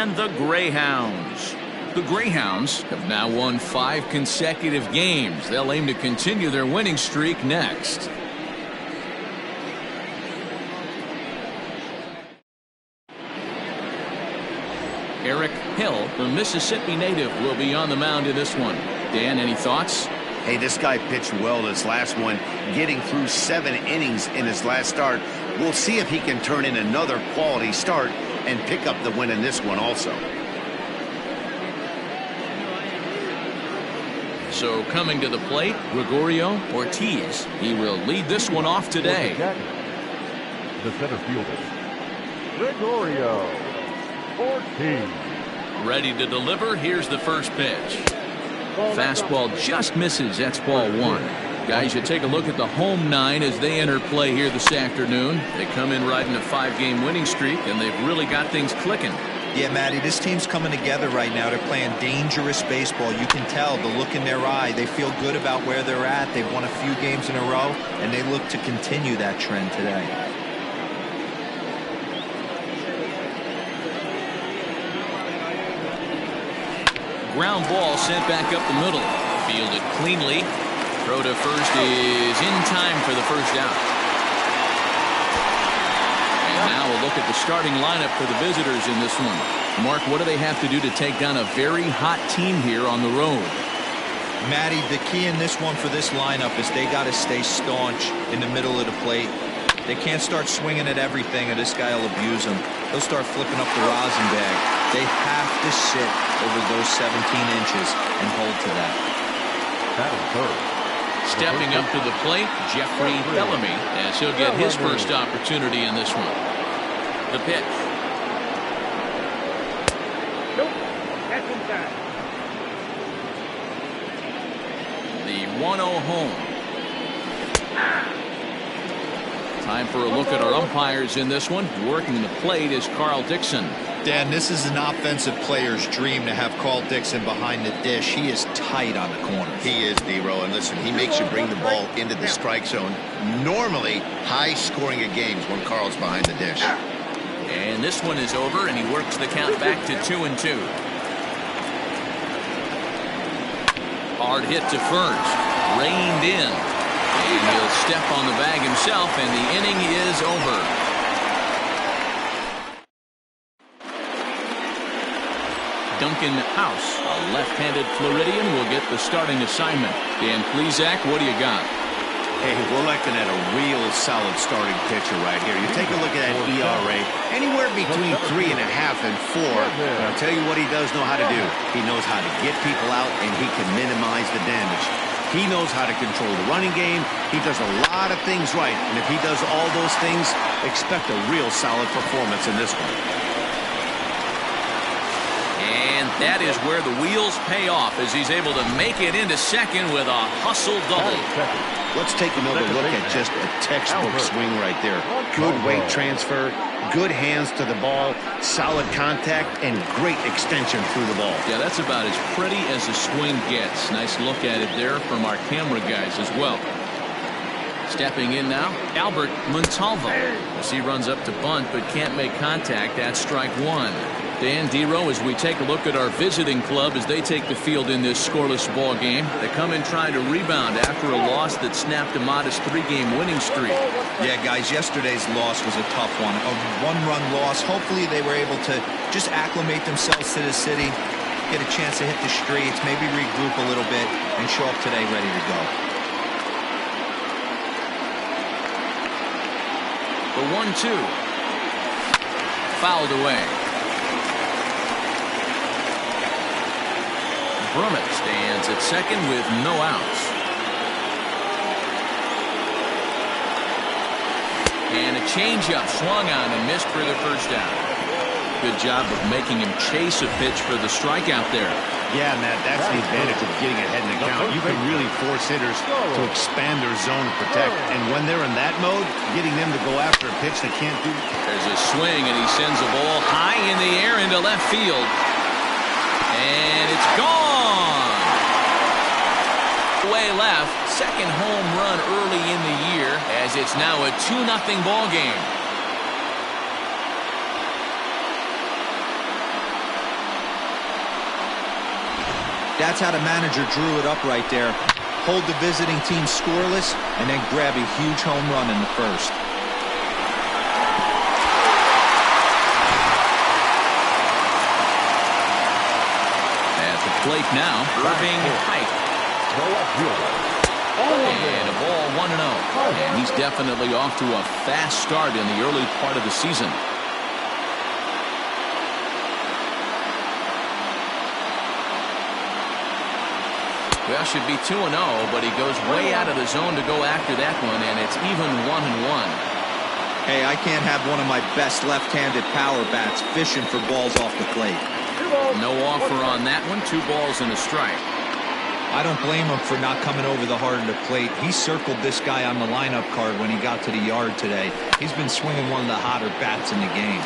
and the Greyhounds. The Greyhounds have now won 5 consecutive games. They'll aim to continue their winning streak next. Eric Hill, the Mississippi native, will be on the mound in this one. Dan, any thoughts? Hey, this guy pitched well this last one, getting through 7 innings in his last start. We'll see if he can turn in another quality start and pick up the win in this one also. So coming to the plate, Gregorio Ortiz. He will lead this one off today. The center fielder, Gregorio Ortiz. Ready to deliver. Here's the first pitch. Fastball just misses. That's ball 1. Guys, you take a look at the home 9 as they enter play here this afternoon. They come in riding a 5-game winning streak, and they've really got things clicking. Yeah, Matty, this team's coming together right now. They're playing dangerous baseball. You can tell the look in their eye. They feel good about where they're at. They've won a few games in a row, and they look to continue that trend today. Ground ball sent back up the middle. Fielded cleanly. Throw to first is in time for the first out. And now a look at the starting lineup for the visitors in this one. Mark, what do they have to do to take down a very hot team here on the road? Matty, the key in this one for this lineup is they got to stay staunch in the middle of the plate. They can't start swinging at everything, or this guy will abuse them. He'll start flipping up the rosin bag. They have to sit over those 17 inches and hold to that. Stepping up to the plate, Jeffrey Bellamy, as he'll get his first opportunity in this one. The pitch. Nope, that's inside. The 1-0 home. Time for a look at our umpires in this one. Working the plate is Carl Dixon. Dan, this is an offensive player's dream to have Carl Dixon behind the dish. He is tight on the corner. He is, D-Row, and listen, he makes you bring the ball into the strike zone. Normally, high scoring of games when Carl's behind the dish. And this one is over, and he works the count back to 2-2. Hard hit to first. Reined in. And he'll step on the bag himself, and the inning is over. Duncan House, a left-handed Floridian, will get the starting assignment. Dan Plesac, what do you got? Hey, we're looking at a real solid starting pitcher right here. You take a look at that ERA, anywhere between 3.5 and 4. But I'll tell you what he does know how to do. He knows how to get people out, and he can minimize the damage. He knows how to control the running game. He does a lot of things right, and if he does all those things, expect a real solid performance in this one. And that is where the wheels pay off as he's able to make it into second with a hustle double. Let's take another look at just a textbook swing right there. Good weight transfer, good hands to the ball, solid contact, and great extension through the ball. Yeah, that's about as pretty as the swing gets. Nice look at it there from our camera guys as well. Stepping in now, Albert Montalvo. As he runs up to bunt but can't make contact, that's strike 1. Dan, D-Row, as we take a look at our visiting club as they take the field in this scoreless ball game. They come in trying to rebound after a loss that snapped a modest 3-game winning streak. Yeah, guys, yesterday's loss was a tough one. A 1-run loss. Hopefully they were able to just acclimate themselves to the city, get a chance to hit the streets, maybe regroup a little bit, and show up today ready to go. The 1-2. Fouled away. Brummett stands at second with no outs. And a changeup swung on and missed for the first out. Good job of making him chase a pitch for the strikeout there. Yeah, Matt, that's the advantage of getting ahead in the count. You can really force hitters to expand their zone to protect. And when they're in that mode, getting them to go after a pitch they can't do. There's a swing, and he sends the ball high in the air into left field. And it's gone. Way left. Second home run early in the year as it's now a 2-0 ball game. That's how the manager drew it up right there. Hold the visiting team scoreless and then grab a huge home run in the first. At the plate now, Irving Pike. And a ball 1-0. And he's definitely off to a fast start in the early part of the season. Well, should be 2-0, but he goes way out of the zone to go after that one, and it's even 1-1. Hey, I can't have one of my best left-handed power bats fishing for balls off the plate. No offer on that one. 2 balls and a strike. I don't blame him for not coming over the heart of the plate. He circled this guy on the lineup card when he got to the yard today. He's been swinging one of the hotter bats in the game.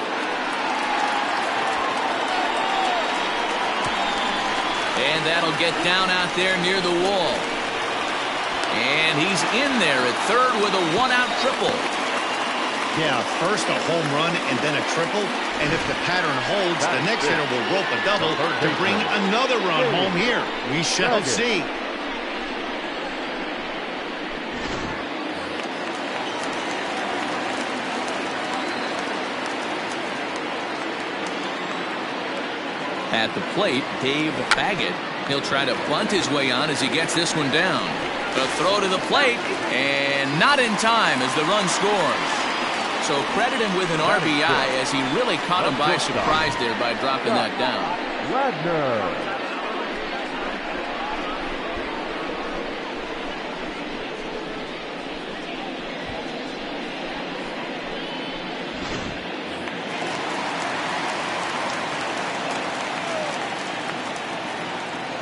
And that'll get down out there near the wall. And he's in there at third with a 1-out triple. Yeah, first a home run and then a triple. And if the pattern holds, the next hitter will rope a double to bring another run home here. We shall see. At the plate, Dave Baggett. He'll try to bunt his way on as he gets this one down. The throw to the plate, and not in time as the run scores. So credit him with an RBI as he really caught him by surprise there by dropping that down.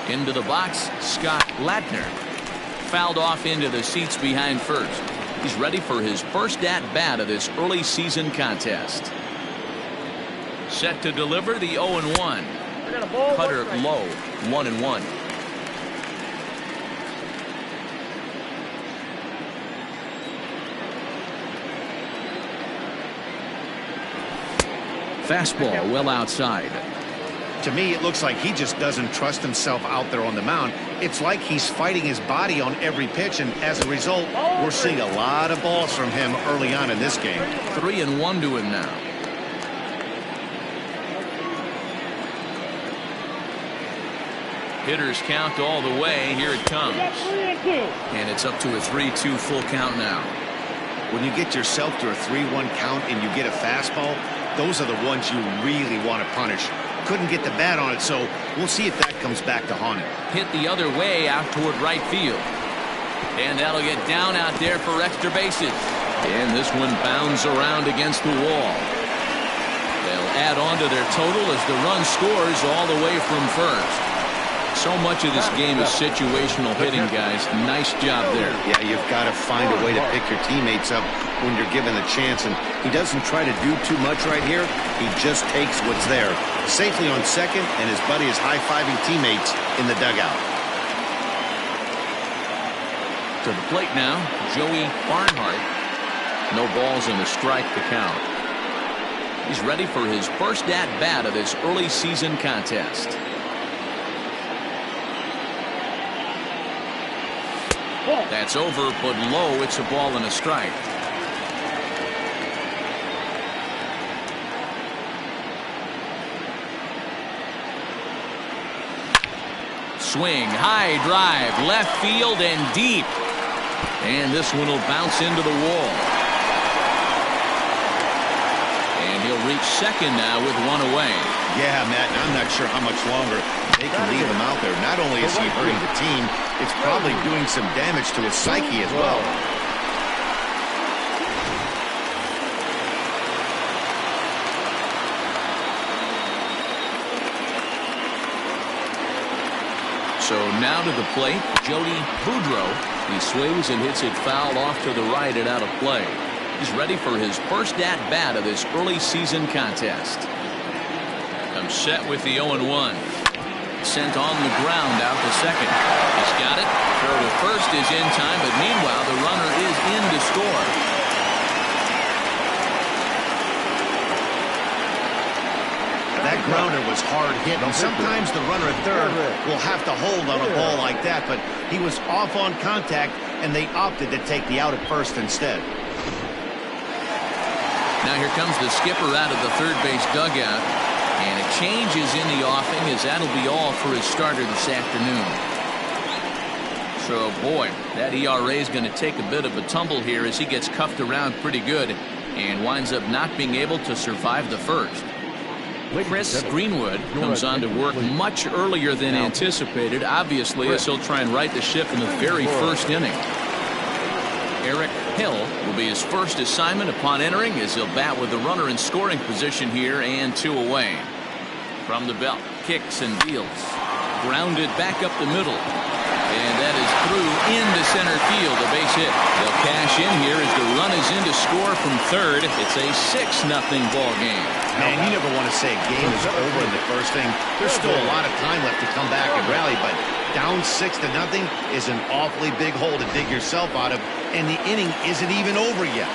Into the box, Scott Ladner. Fouled off into the seats behind first. He's ready for his first at-bat of this early season contest. Set to deliver the 0-1. Cutter low, 1-1. Fastball well outside. To me, it looks like he just doesn't trust himself out there on the mound. It's like he's fighting his body on every pitch, and as a result, we're seeing a lot of balls from him early on in this game. 3-1 to him now. Hitters count all the way. Here it comes. And it's up to a 3-2 full count now. When you get yourself to a 3-1 count and you get a fastball, those are the ones you really want to punish. Couldn't get the bat on it, so we'll see if that comes back to haunt him. Hit the other way out toward right field. And that'll get down out there for extra bases. And this one bounds around against the wall. They'll add on to their total as the run scores all the way from first. So much of this game is situational hitting, guys. Nice job there. Yeah, you've got to find a way to pick your teammates up when you're given the chance, and he doesn't try to do too much right here. He just takes what's there. Safely on second, and his buddy is high-fiving teammates in the dugout. To the plate now, Joey Barnhart. No balls and a strike to count. He's ready for his first at-bat of this early season contest. That's over, but low. It's a ball and a strike. Swing, high drive, left field and deep. And this one will bounce into the wall. And he'll reach second now with one away. Yeah, Matt, I'm not sure how much longer they can leave him out there. Not only is he hurting the team, it's probably doing some damage to his psyche as well. So now to the plate, Jody Boudreau. He swings and hits it foul off to the right and out of play. He's ready for his first at-bat of this early season contest. Comes set with the 0-1. Sent on the ground out to second. He's got it. Throw to first is in time, but meanwhile the runner is in to score. That grounder was hard hit. And sometimes the runner at third will have to hold on a ball like that, but he was off on contact, and they opted to take the out at first instead. Now here comes the skipper out of the third base dugout, and a change is in the offing, as that'll be all for his starter this afternoon. So, boy, that ERA is going to take a bit of a tumble here as he gets cuffed around pretty good and winds up not being able to survive the first. Chris Greenwood comes on to work much earlier than anticipated, obviously, as he'll try and right the ship in the very first inning. Eric Hill will be his first assignment upon entering, as he'll bat with the runner in scoring position here and 2 away. From the belt, kicks and deals. Grounded back up the middle. And that is through into center field, a base hit. They'll cash in here as the run is in to score from third. It's a 6-0 ball game. Man, you never want to say a game is over in the first inning. There's still a lot of time left to come back and rally, but down 6-0 is an awfully big hole to dig yourself out of, and the inning isn't even over yet.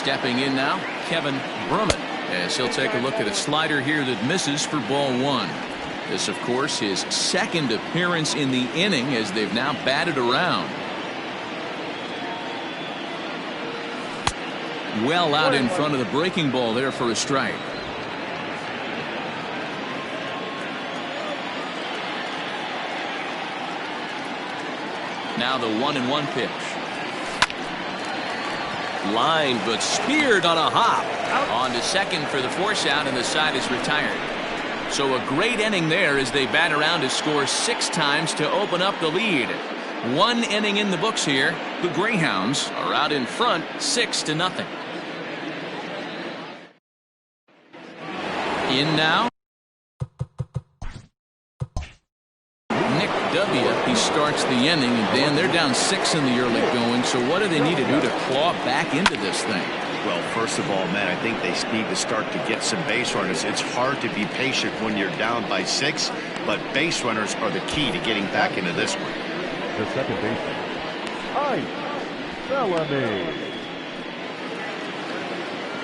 Stepping in now, Kevin Brummett, as he'll take a look at a slider here that misses for ball 1. This, of course, his second appearance in the inning, as they've now batted around. Well out in front of the breaking ball there for a strike. Now the 1-1 pitch. Line, but speared on a hop. On to second for the force out, and the side is retired. So a great inning there as they bat around to score 6 times to open up the lead. 1 inning in the books here. The Greyhounds are out in front 6-0. In now, Nick W. He starts the inning, and Dan, they're down 6 in the early going. So what do they need to do to claw back into this thing? Well, first of all, man, I think they need to start to get some base runners. It's hard to be patient when you're down by 6, but base runners are the key to getting back into this one. The second baseman, Ike Bellamy.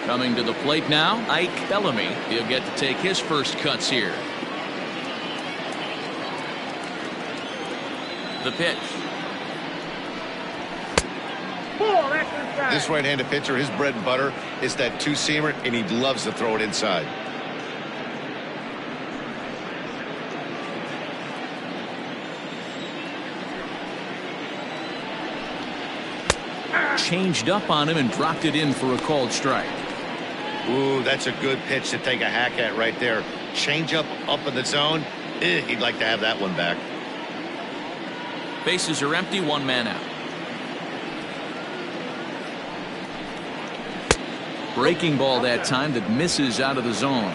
Coming to the plate now, Ike Bellamy. He'll get to take his first cuts here. The pitch. This right-handed pitcher, his bread and butter is that two-seamer, and he loves to throw it inside. Changed up on him and dropped it in for a called strike. Ooh, that's a good pitch to take a hack at right there. Change up in the zone. He'd like to have that one back. Bases are empty, 1 man out. Breaking ball that time that misses out of the zone.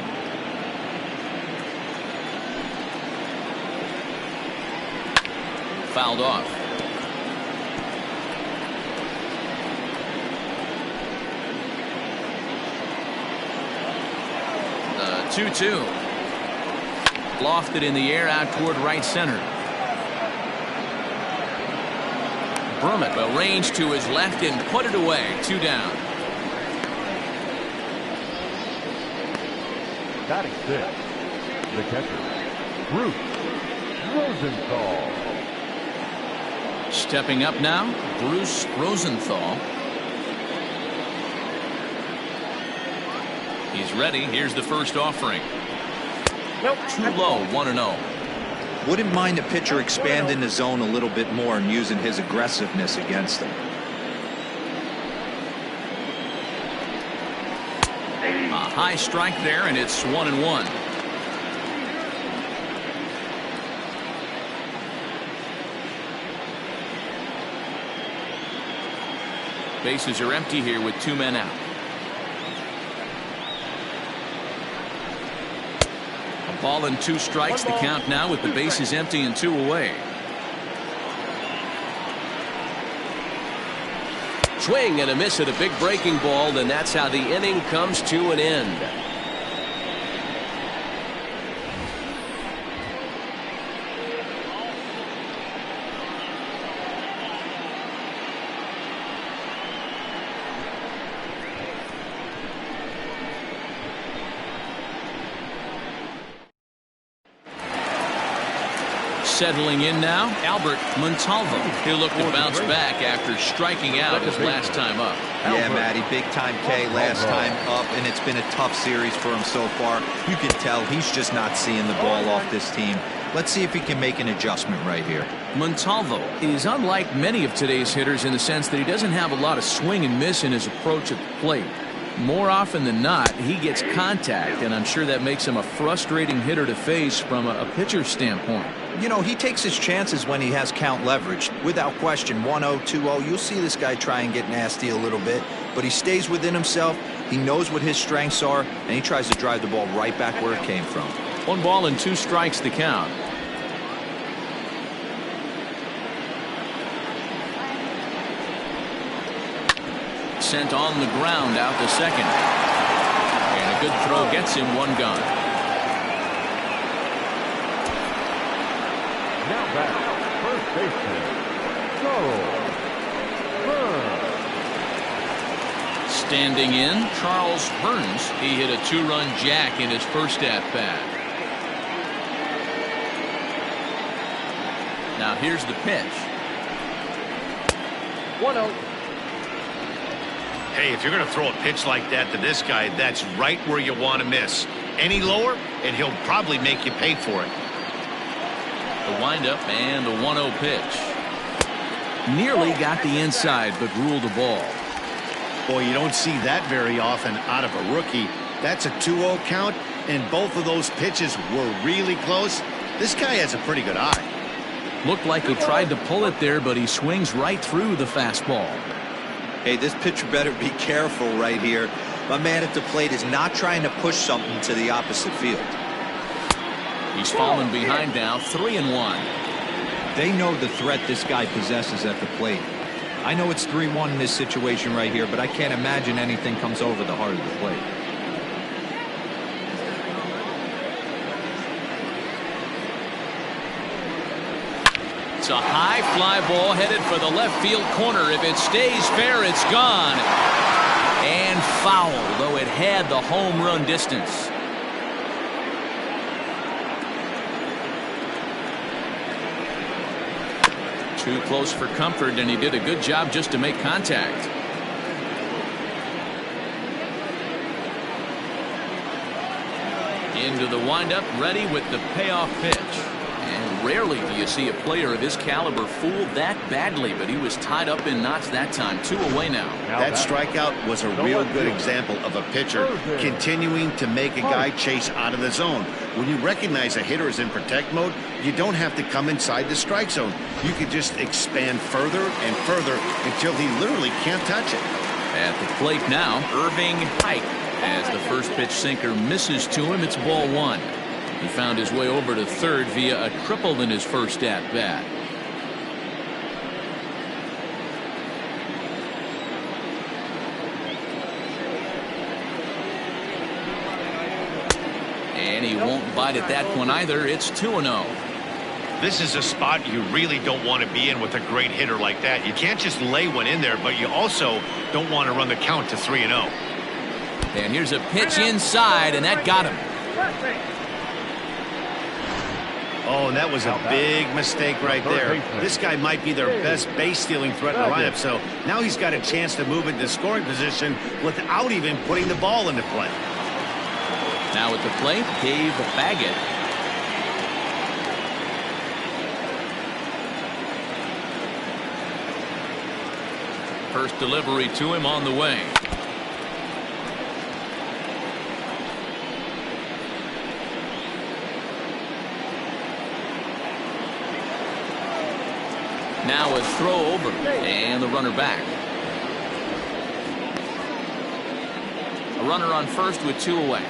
Fouled off. The 2-2. Lofted in the air out toward right center. Brummett will range to his left and put it away. 2 down. Batting 6, the catcher, Bruce Rosenthal. Stepping up now, Bruce Rosenthal. He's ready. Here's the first offering. Too low, 1-0. Wouldn't mind a pitcher expanding the zone a little bit more and using his aggressiveness against them. A high strike there, and it's 1-1. Bases are empty here with 2 men out. A ball and 2 strikes. The count now with the bases empty and 2 away. Swing and a miss at a big breaking ball, and that's how the inning comes to an end. Settling in now, Albert Montalvo. He'll look to bounce back after striking out his last time up. Yeah, Matty, big time K last time up, and it's been a tough series for him so far. You can tell he's just not seeing the ball off this team. Let's see if he can make an adjustment right here. Montalvo is unlike many of today's hitters in the sense that he doesn't have a lot of swing and miss in his approach at the plate. More often than not, he gets contact, and I'm sure that makes him a frustrating hitter to face from a pitcher's standpoint. You know, he takes his chances when he has count leverage. Without question, 1-0, 2-0, you'll see this guy try and get nasty a little bit, but he stays within himself. He knows what his strengths are, and he tries to drive the ball right back where it came from. 1 ball and 2 strikes the count. Sent on the ground out to second. And a good throw gets him 1 gone. Now back, first baseman, Charles Burns. Standing in, Charles Burns. He hit a 2-run jack in his first at-bat. Now here's the pitch. 1-0. Hey, if you're going to throw a pitch like that to this guy, that's right where you want to miss. Any lower, and he'll probably make you pay for it. The windup and the 1-0 pitch. Nearly got the inside, but ruled a ball. Boy, you don't see that very often out of a rookie. That's a 2-0 count, and both of those pitches were really close. This guy has a pretty good eye. Looked like he tried to pull it there, but he swings right through the fastball. Hey, this pitcher better be careful right here. My man at the plate is not trying to push something to the opposite field. He's fallen behind now, 3-1. They know the threat this guy possesses at the plate. I know it's 3-1 in this situation right here, but I can't imagine anything comes over the heart of the plate. It's a high fly ball headed for the left field corner. If it stays fair, it's gone. And foul, though it had the home run distance. Too close for comfort, and he did a good job just to make contact. Into the windup, ready with the payoff pitch. And rarely do you see a player of his caliber fooled that badly, but he was tied up in knots that time. 2 away now. That strikeout was a real good example of a pitcher continuing to make a guy chase out of the zone. When you recognize a hitter is in protect mode, you don't have to come inside the strike zone. You can just expand further and further until he literally can't touch it. At the plate now, Irving Pike. As the first pitch sinker misses to him, it's ball 1. He found his way over to third via a triple in his first at-bat. And he won't bite at that one either. It's 2-0. This is a spot you really don't want to be in with a great hitter like that. You can't just lay one in there, but you also don't want to run the count to 3-0. And here's a pitch inside, and that got him. Oh, and that was a big mistake right there. This guy might be their best base-stealing threat in the lineup, so now he's got a chance to move into scoring position without even putting the ball into play. Now at the plate, Dave Baggett. First delivery to him on the way. Now a throw over, and the runner back. A runner on first with 2 away.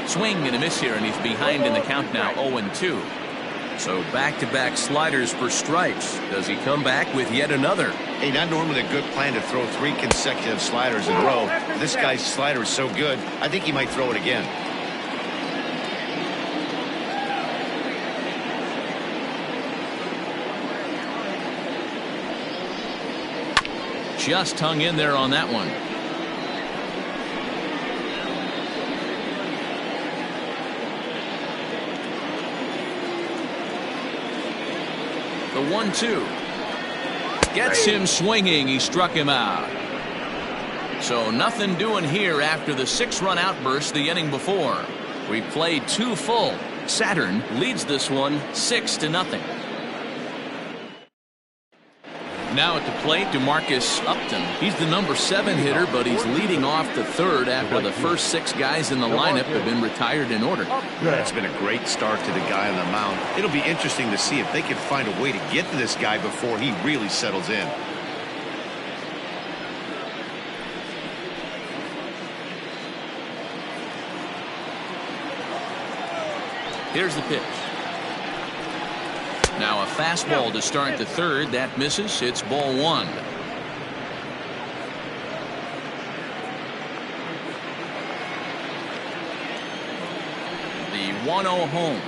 Swing and a miss here, and he's behind in the count now, 0-2. So back-to-back sliders for strikes. Does he come back with yet another? Hey, not normally a good plan to throw 3 consecutive sliders in a row. This guy's slider is so good, I think he might throw it again. Just hung in there on that one. The 1-2. Gets him swinging. He struck him out. So nothing doing here after the 6-run outburst the inning before. We played 2 full. Saturn leads this one 6-0. Now at the plate, DeMarcus Upton. He's the number 7 hitter, but he's leading off the third after the first 6 guys in the lineup have been retired in order. It's been a great start to the guy on the mound. It'll be interesting to see if they can find a way to get to this guy before he really settles in. Here's the pitch. Now a fastball to start the third. That misses. It's ball 1. The 1-0 home.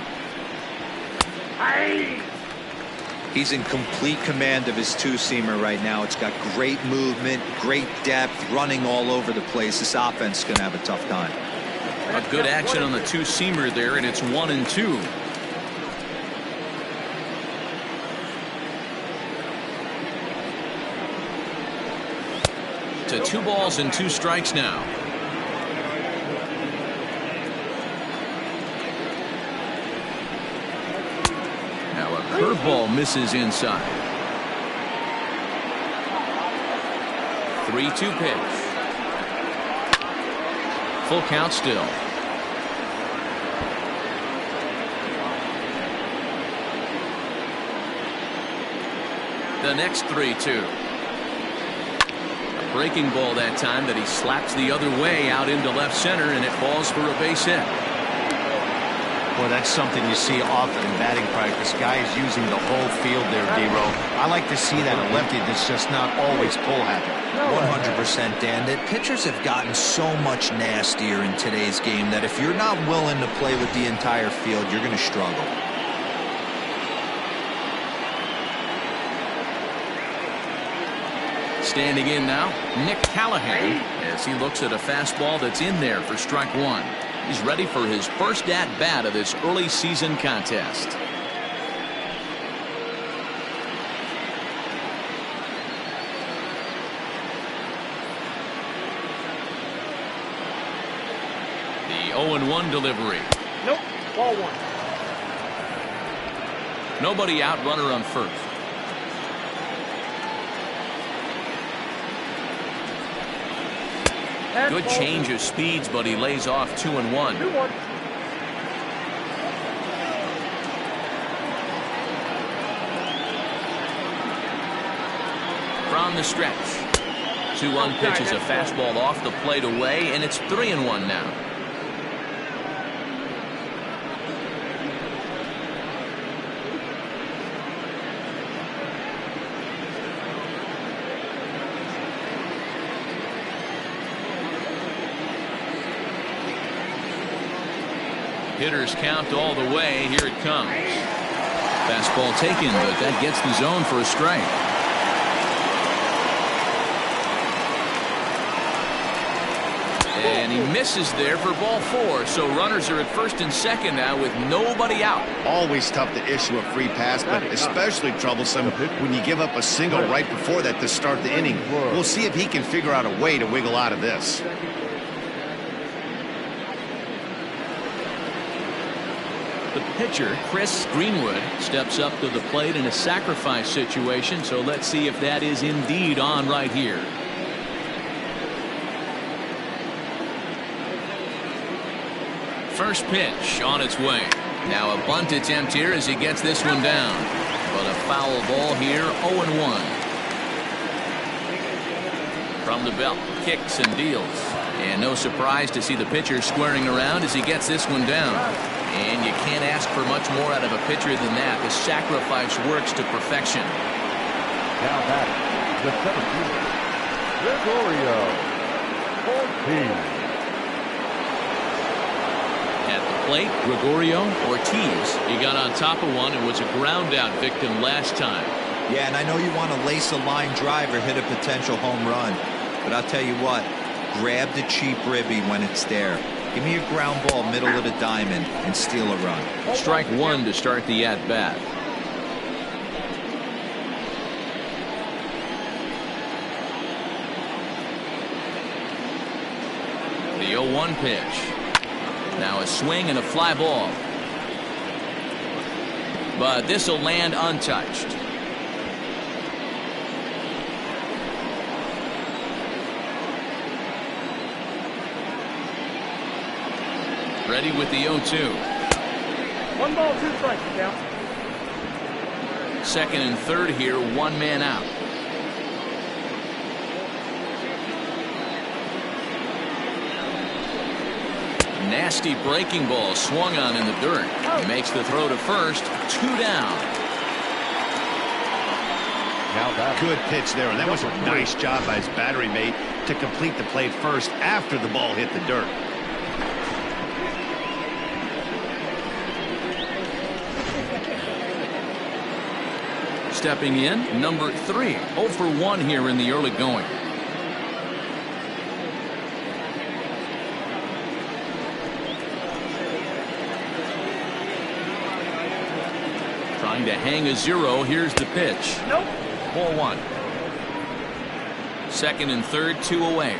He's in complete command of his 2-seamer right now. It's got great movement, great depth, running all over the place. This offense is going to have a tough time. A good action on the 2-seamer there, and it's 1-2. To 2 balls and 2 strikes now. Now a curveball misses inside. 3-2 pitch. Full count still. The next 3-2. Breaking ball that time that he slaps the other way out into left center, and it falls for a base hit. Well, that's something you see often in batting practice. Guys using the whole field there, D-Row. I like to see that a lefty that's just not always pull happy. 100%, Dan. That pitchers have gotten so much nastier in today's game that if you're not willing to play with the entire field, you're going to struggle. Standing in now, Nick Callahan, as he looks at a fastball that's in there for strike 1. He's ready for his first at-bat of this early season contest. The 0-1 delivery. Nope. Ball 1. Nobody out, runner on first. Good change of speeds, but he lays off 2-1. 2-1. From the stretch. 2-1 pitches a fastball off the plate away, and it's 3-1 now. Hitters count all the way. Here it comes. Fastball taken, but that gets the zone for a strike. And he misses there for ball 4. So runners are at first and second now with nobody out. Always tough to issue a free pass, but especially troublesome when you give up a single right before that to start the inning. We'll see if he can figure out a way to wiggle out of this. The pitcher, Chris Greenwood, steps up to the plate in a sacrifice situation, so let's see if that is indeed on right here. First pitch on its way. Now a bunt attempt here as he gets this one down. But a foul ball here, 0-1. From the belt, kicks and deals. And no surprise to see the pitcher squaring around as he gets this one down. And you can't ask for much more out of a pitcher than that. The sacrifice works to perfection. Now batting, the 17th, Gregorio, 14. At the plate, Gregorio Ortiz. He got on top of one and was a ground out victim last time. Yeah, and I know you want to lace a line drive or hit a potential home run. But I'll tell you what, grab the cheap ribby when it's there. Give me a ground ball middle of the diamond and steal a run. Strike 1 to start the at-bat. The 0-1 pitch. Now a swing and a fly ball. But this will land untouched. Ready with the 0-2. 1 ball, 2 strikes now. Second and third here, 1 man out. Nasty breaking ball swung on in the dirt. He makes the throw to first. 2 down. Good pitch there, and that was a nice job by his battery mate to complete the play first after the ball hit the dirt. Stepping in, number 3. 0 for 1 here in the early going. Trying to hang a 0. Here's the pitch. Nope. Ball 1. Second and third, 2 away.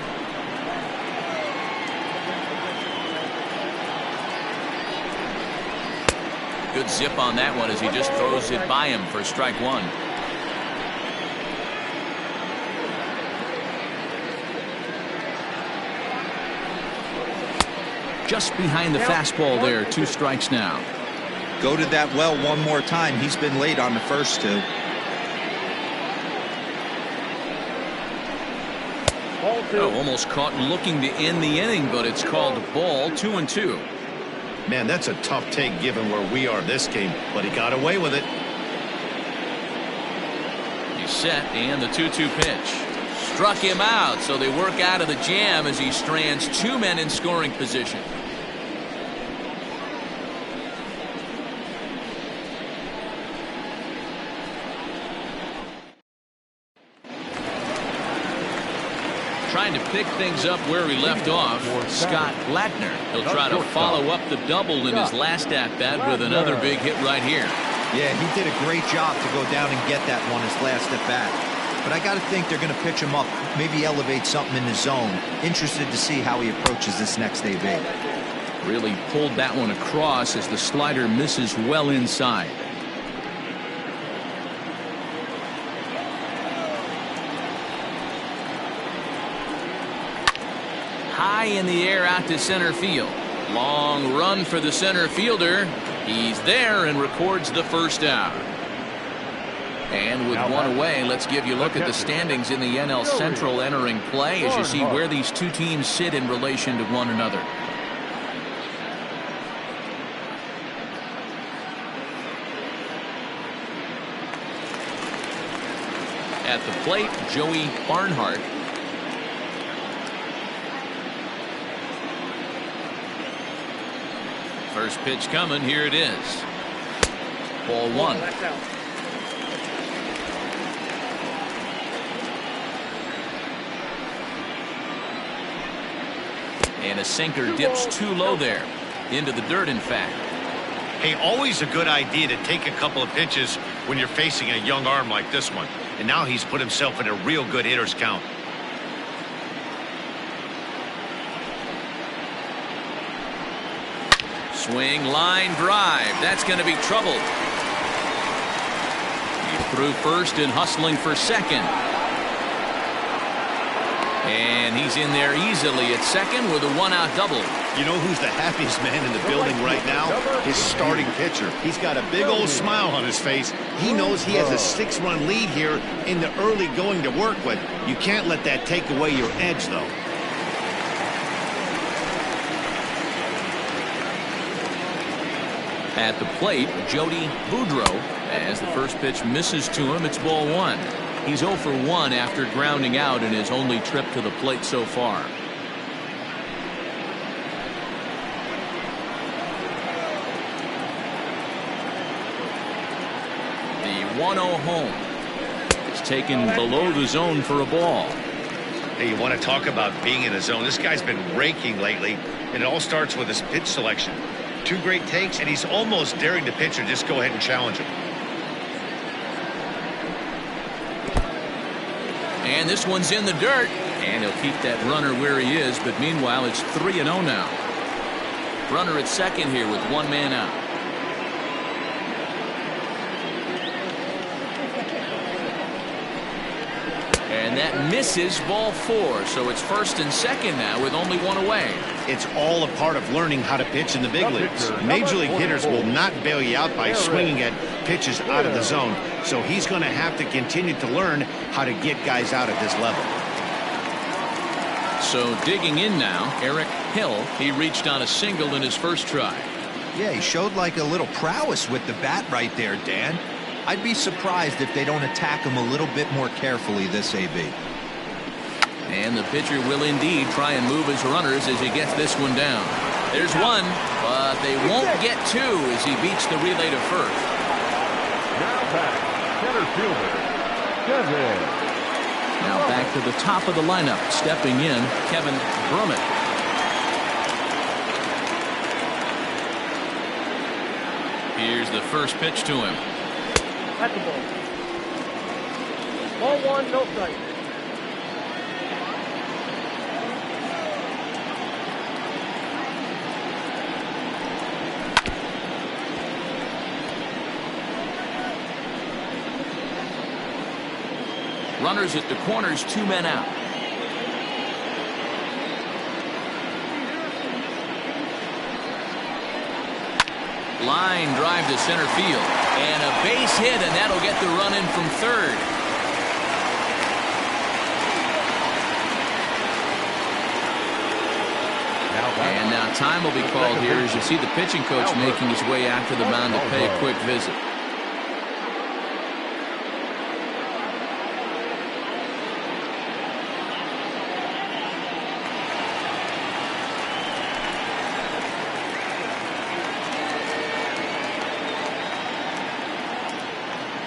Good zip on that one as he just throws it by him for strike 1. Just behind the fastball there. 2 strikes now. Go to that well one more time. He's been late on the first 2. Ball 2. Oh, almost caught looking to end the inning, but it's called ball. 2-2. Man, that's a tough take given where we are this game, but he got away with it. He's set, and the 2-2 pitch. Struck him out, so they work out of the jam as he strands 2 men in scoring position. Trying to pick things up where he left off, Scott Blattner. He'll try to follow up the double in his last at-bat with another big hit right here. Yeah, he did a great job to go down and get that one his last at-bat. But I got to think they're going to pitch him up, maybe elevate something in the zone. Interested to see how he approaches this next AB. Really pulled that one across as the slider misses well inside. High in the air out to center field. Long run for the center fielder. He's there and records the first out. And with 1 away, let's give you a look at the standings in the NL Central entering play as you see where these 2 teams sit in relation to one another. At the plate, Joey Barnhart. First pitch coming. Here it is. Ball 1. That's out. And a sinker dips too low there. Into the dirt, in fact. Hey, always a good idea to take a couple of pitches when you're facing a young arm like this one. And now he's put himself in a real good hitter's count. Swing, line, drive. That's going to be trouble. He's through first and hustling for second. And he's in there easily at second with a 1-out double. You know who's the happiest man in the building right now? His starting pitcher. He's got a big old smile on his face. He knows he has a 6-run lead here in the early going to work with. You can't let that take away your edge, though. At the plate, Jody Boudreau. As the first pitch misses to him, it's ball 1. He's 0 for 1 after grounding out in his only trip to the plate so far. The 1-0 home is taken below the zone for a ball. Hey, you want to talk about being in the zone? This guy's been raking lately, and it all starts with his pitch selection. 2 great takes, and he's almost daring the pitcher just go ahead and challenge him. And this one's in the dirt, And he'll keep that runner where he is, but meanwhile it's 3-0 now. Runner at second here with one man out. And that misses, ball 4. So it's first and second now with only one away. It's all a part of learning how to pitch in the big leagues. Major league hitters will not bail you out by swinging at pitches out of the zone. So he's going to have to continue to learn how to get guys out at this level. So digging in now, Eric Hill. He reached on a single in his first try. Yeah, he showed like a little prowess with the bat right there, Dan. I'd be surprised if they don't attack him a little bit more carefully this AB. And the pitcher will indeed try and move his runners as he gets this one down. There's one, but they won't get two as he beats the relay to first. Now back, center fielder, Kevin. Now back to the top of the lineup. Stepping in, Kevin Brummett. Here's the first pitch to him. At the ball. Ball 1, no strike. Runners at the corners, 2 men out. Line drive to center field. And a base hit, and that'll get the run in from third. And now time will be called here as you see the pitching coach making his way out to the mound to pay a quick visit.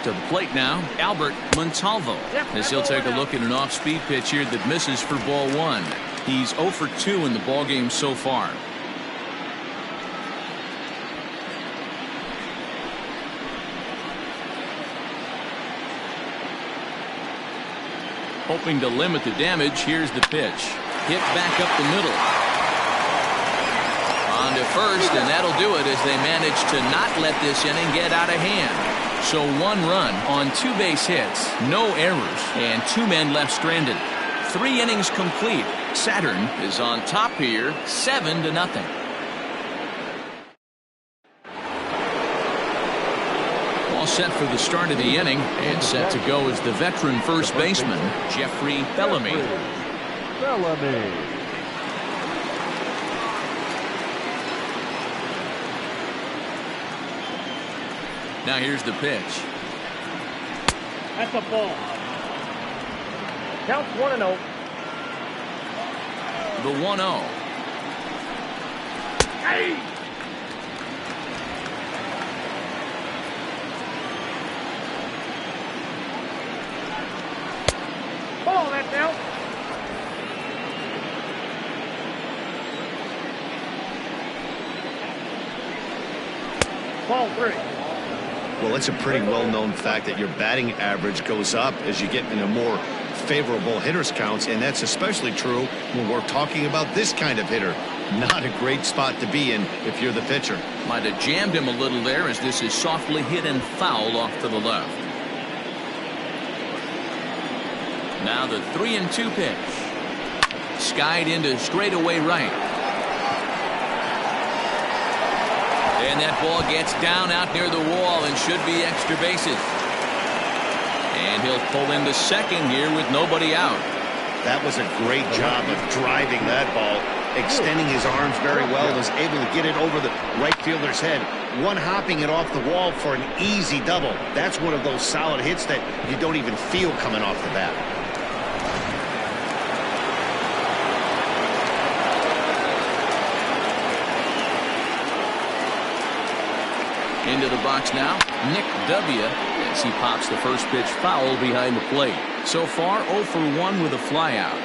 To the plate now, Albert Montalvo, as he'll take a look at an off-speed pitch here that misses for ball 1. He's 0 for 2 in the ballgame so far. Hoping to limit the damage, here's the pitch. Hit back up the middle. On to first, and that'll do it as they manage to not let this inning get out of hand. So 1 run on 2 base hits, no errors, and 2 men left stranded. 3 innings complete. Saturn is on top here, 7-0. All set for the start of the inning, and set to go is the veteran first baseman, Jeffrey Bellamy. Now here's the pitch. That's a ball. Counts 1-0. The 1-0. Hey! Ball, that's out. Ball 3. Well, it's a pretty well-known fact that your batting average goes up as you get into more favorable hitters counts, and that's especially true when we're talking about this kind of hitter. Not a great spot to be in if you're the pitcher. Might have jammed him a little there as this is softly hit and fouled off to the left. Now the 3-2 pitch. Skied into straightaway right. And that ball gets down out near the wall and should be extra bases. And he'll pull into second here with nobody out. That was a great job of driving that ball, extending his arms very well, was able to get it over the right fielder's head, one-hopping it off the wall for an easy double. That's one of those solid hits that you don't even feel coming off the bat. Into the box now, Nick W. as he pops the first pitch foul behind the plate. So far 0 for 1 with a flyout.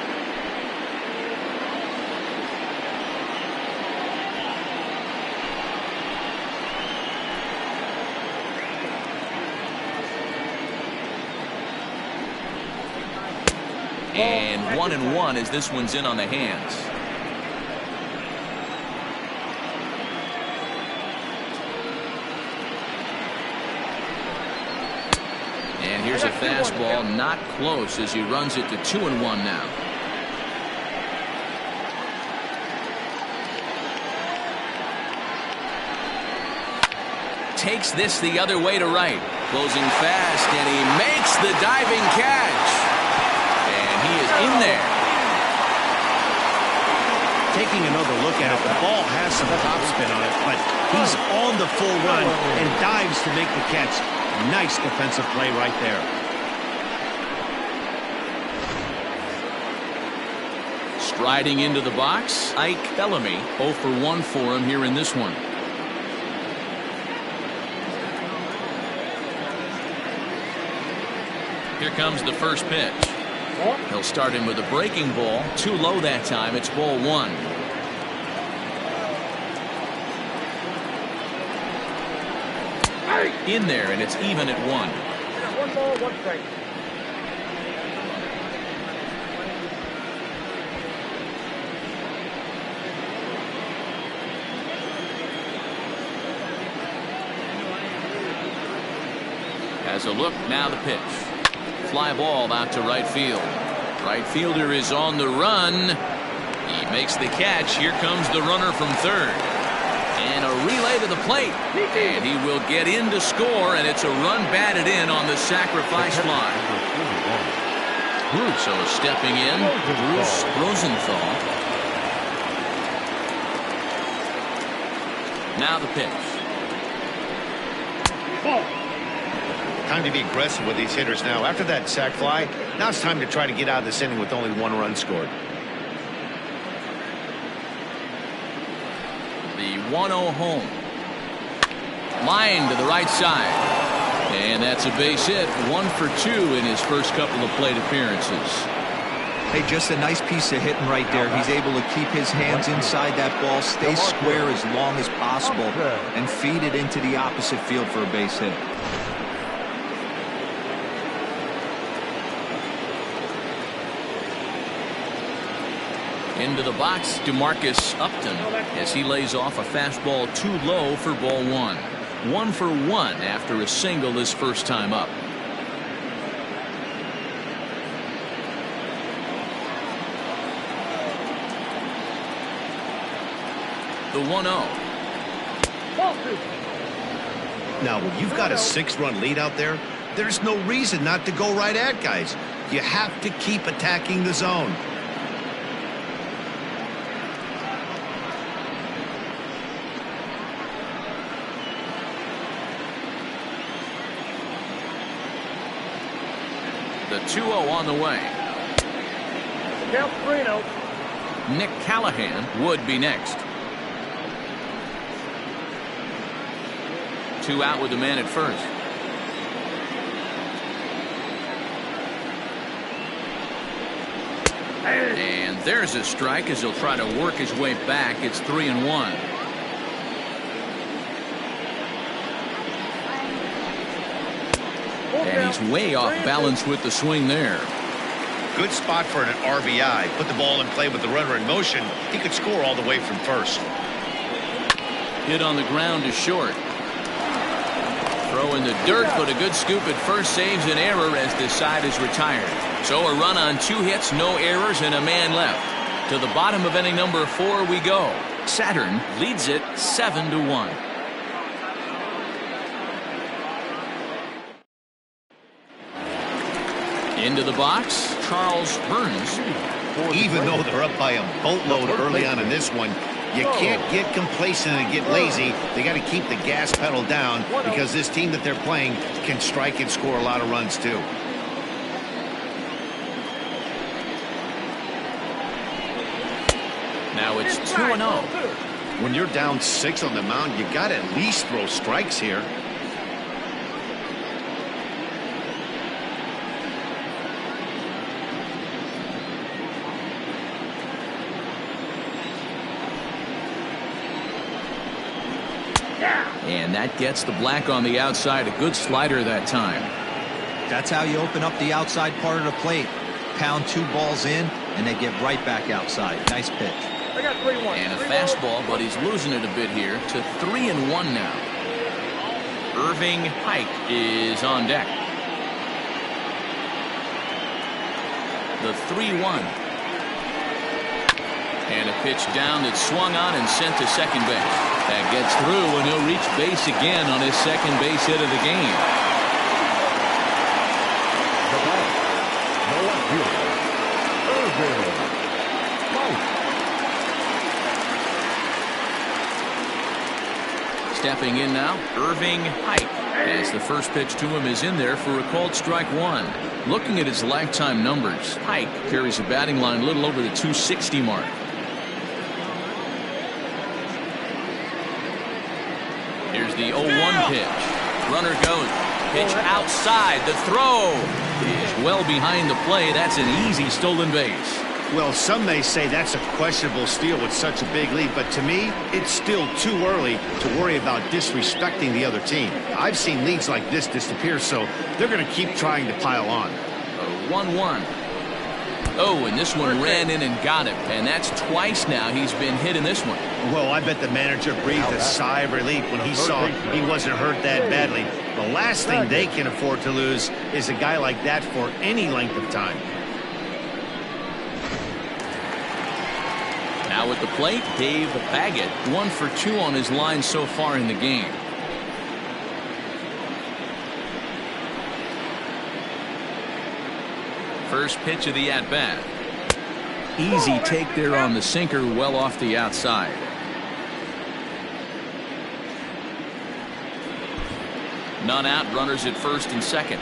And 1-1 as this one's in on the hands. And here's a fastball, not close, as he runs it to 2-1 now. Takes this the other way to right. Closing fast, and he makes the diving catch. And he is in there. Taking another look at it, the ball has some topspin on it, but he's on the full run and dives to make the catch. Nice defensive play right there. Striding into the box, Ike Bellamy. 0 for 1 for him here in this one. Here comes the first pitch. He'll start him with a breaking ball. Too low that time. It's ball 1. In there, and it's even at 1. 1 ball, 1 strike. Has a look, now the pitch. Fly ball out to right field. Right fielder is on the run. He makes the catch. Here comes the runner from third. And a relay to the plate. And he will get in to score, and it's a run batted in on the sacrifice fly. So stepping in, Bruce Rosenthal. Now the pitch. Time to be aggressive with these hitters now. After that sac fly, now it's time to try to get out of this inning with only 1 run scored. The 1-0 home. Line to the right side. And that's a base hit. 1 for 2 in his first couple of plate appearances. Hey, just a nice piece of hitting right there. He's able to keep his hands inside that ball, stay square as long as possible, and feed it into the opposite field for a base hit. Into the box, DeMarcus Upton, as he lays off a fastball too low for ball 1. 1 for 1 after a single his first time up. The 1-0. Now, when you've got a 6-run lead out there, there's no reason not to go right at guys. You have to keep attacking the zone. The 2-0 on the way. Count 3-0. Nick Callahan would be next. 2 out with the man at first. And there's a strike as he'll try to work his way back. It's 3-1. And he's way off balance with the swing there. Good spot for an RBI. Put the ball in play with the runner in motion. He could score all the way from first. Hit on the ground to short. Throw in the dirt, but a good scoop at first saves an error as this side is retired. So a run on 2 hits, no errors, and a man left. To the bottom of inning number 4 we go. Saturn leads it 7-1. Into the box, Charles Burns. Even though they're up by a boatload early on in this one, you can't get complacent and get lazy. They got to keep the gas pedal down because this team that they're playing can strike and score a lot of runs too. Now it's 2-0. When you're down 6 on the mound, you got to at least throw strikes here. And that gets the black on the outside. A good slider that time. That's how you open up the outside part of the plate. pound 2 balls in, and they get right back outside. Nice pitch. I got 3-1. And a fastball, but he's losing it a bit here to 3-1 now. Irving Pike is on deck. The 3-1. And a pitch down that's swung on and sent to second base. That gets through, and he'll reach base again on his second base hit of the game. The batter, the left fielder, Irving Pike. Stepping in now, Irving Pike. As the first pitch to him is in there for a called strike 1. Looking at his lifetime numbers, Pike carries a batting line a little over the 260 mark. Here's the 0-1 pitch. Runner goes. Pitch outside. The throw is well behind the play. That's an easy stolen base. Well, some may say that's a questionable steal with such a big lead, but to me, it's still too early to worry about disrespecting the other team. I've seen leads like this disappear, so they're going to keep trying to pile on. A 1-1. Oh, and this one ran in and got him, and that's twice now he's been hit in this one. Well, I bet the manager breathed a sigh of relief when he saw he wasn't hurt that badly. The last thing they can afford to lose is a guy like that for any length of time. Now at the plate, Dave Baggett, 1 for 2 on his line so far in the game. First pitch of the at-bat. Easy take there on the sinker, well off the outside. None out, runners at first and second.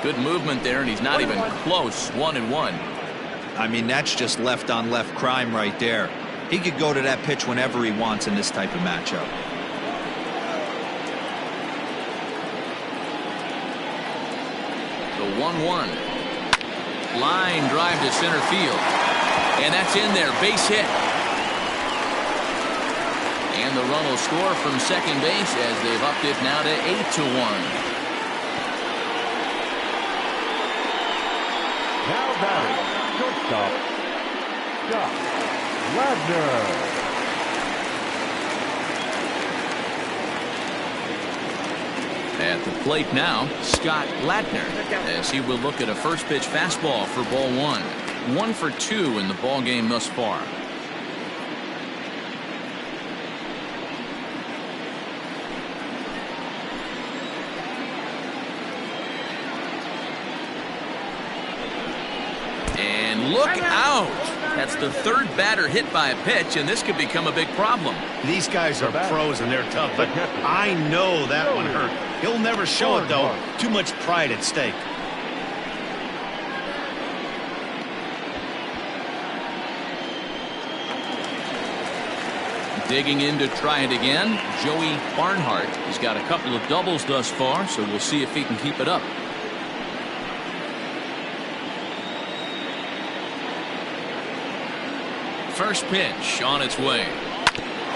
Good movement there, and he's not even close. 1-1. I mean, that's just left on left crime right there. He could go to that pitch whenever he wants in this type of matchup. The 1-1. Line drive to center field. And that's in there. Base hit. And the run will score from second base as they've upped it now to 8-1. Now batting, shortstop, Scott Ladner. At the plate now, Scott Ladner, as he will look at a first pitch fastball for ball 1. 1 for 2 in the ball game thus far. And look out! That's the third batter hit by a pitch, and this could become a big problem. Theyese guys are pros and they're tough, but I know that one hurt. He'll never show it, though. Too much pride at stake. Digging in to try it again, Joey Barnhart. He's got a couple of doubles thus far, so we'll see if he can keep it up. First pitch on its way.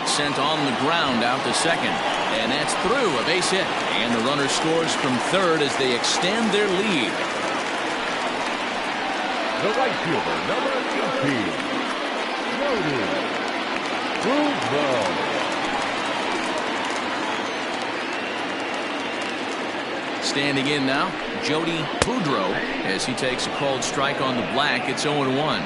Sent on the ground out to second. And that's through, a base hit. And the runner scores from third as they extend their lead. The right fielder, number 18, Jody Boudreau. Standing in now, Jody Boudreau, as he takes a called strike on the black. It's 0-1.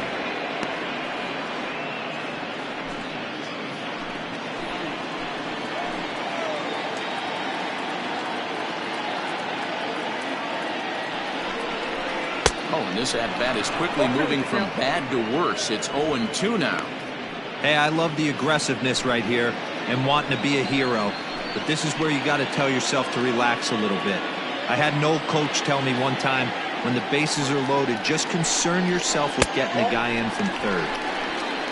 And this at-bat is quickly moving from bad to worse. It's 0-2 now. Hey, I love the aggressiveness right here and wanting to be a hero. But this is where you got to tell yourself to relax a little bit. I had an old coach tell me one time, when the bases are loaded, just concern yourself with getting the guy in from third.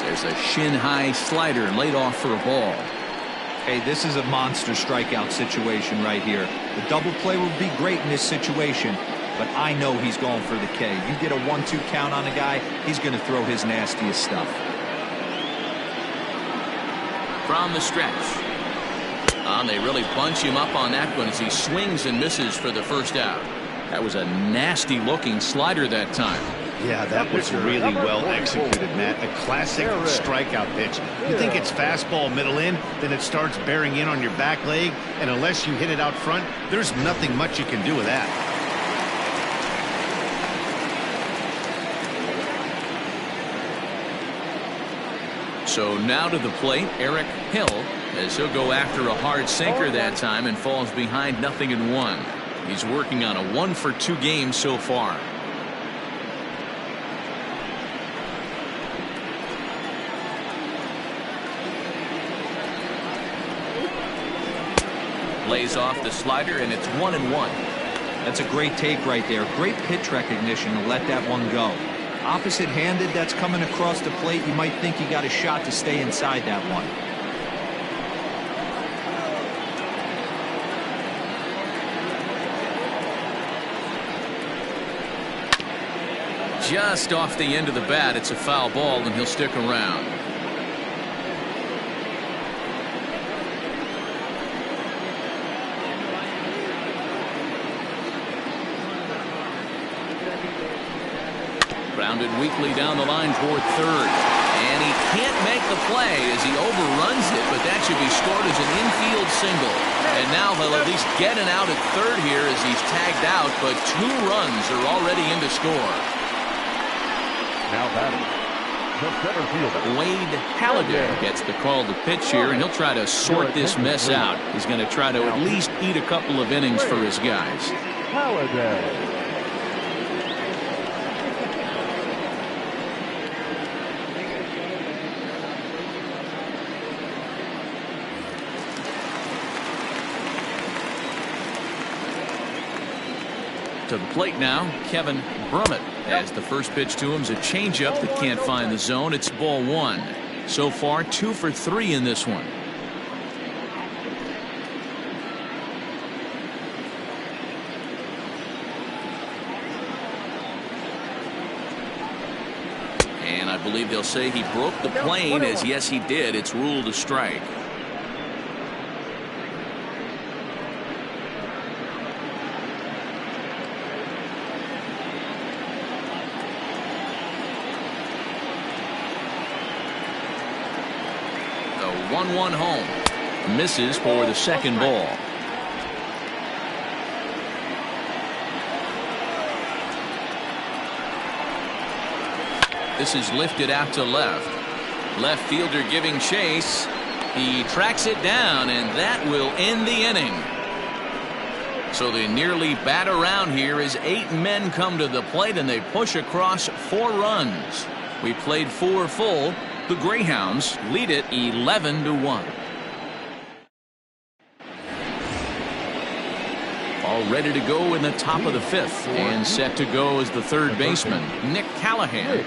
There's a shin-high slider laid off for a ball. Hey, this is a monster strikeout situation right here. The double play would be great in this situation. But I know he's going for the K. You get a 1-2 count on a guy, he's going to throw his nastiest stuff. From the stretch. And they really bunch him up on that one as he swings and misses for the first out. That was a nasty looking slider that time. Yeah, that was really well executed, Matt. A classic strikeout pitch. You think it's fastball middle in, then it starts bearing in on your back leg, and unless you hit it out front, there's nothing much you can do with that. So now to the plate, Eric Hill, as he'll go after a hard sinker that time and falls behind 0-1. He's working on a 1-for-2 game so far. Lays off the slider, and it's 1-1. That's a great take right there. Great pitch recognition to let that one go. Opposite-handed, that's coming across the plate. You might think you got a shot to stay inside that one. Just off the end of the bat, it's a foul ball, and he'll stick around. Grounded weakly down the line toward third. And he can't make the play as he overruns it, but that should be scored as an infield single. And now he'll at least get an out at third here as he's tagged out, but 2 runs are already in to score. Now batting, the center fielder, Wade Halladay gets the call to pitch here, and he'll try to sort this mess out. He's going to try to at least eat a couple of innings for his guys. Halladay. To the plate now, Kevin Brummett, as the first pitch to him is a changeup that can't find the zone. It's ball 1. So far, 2 for 3 in this one. And I believe they'll say he broke the plane, as yes he did. It's ruled a strike. The 1-1 home. Misses for the second ball. This is lifted out to left. Left fielder giving chase. He tracks it down, and that will end the inning. So they nearly bat around here as 8 men come to the plate, and they push across 4 runs. We played 4 full. The Greyhounds lead it 11-1. All ready to go in the top of the 5th, and set to go is the third baseman, Nick Callahan.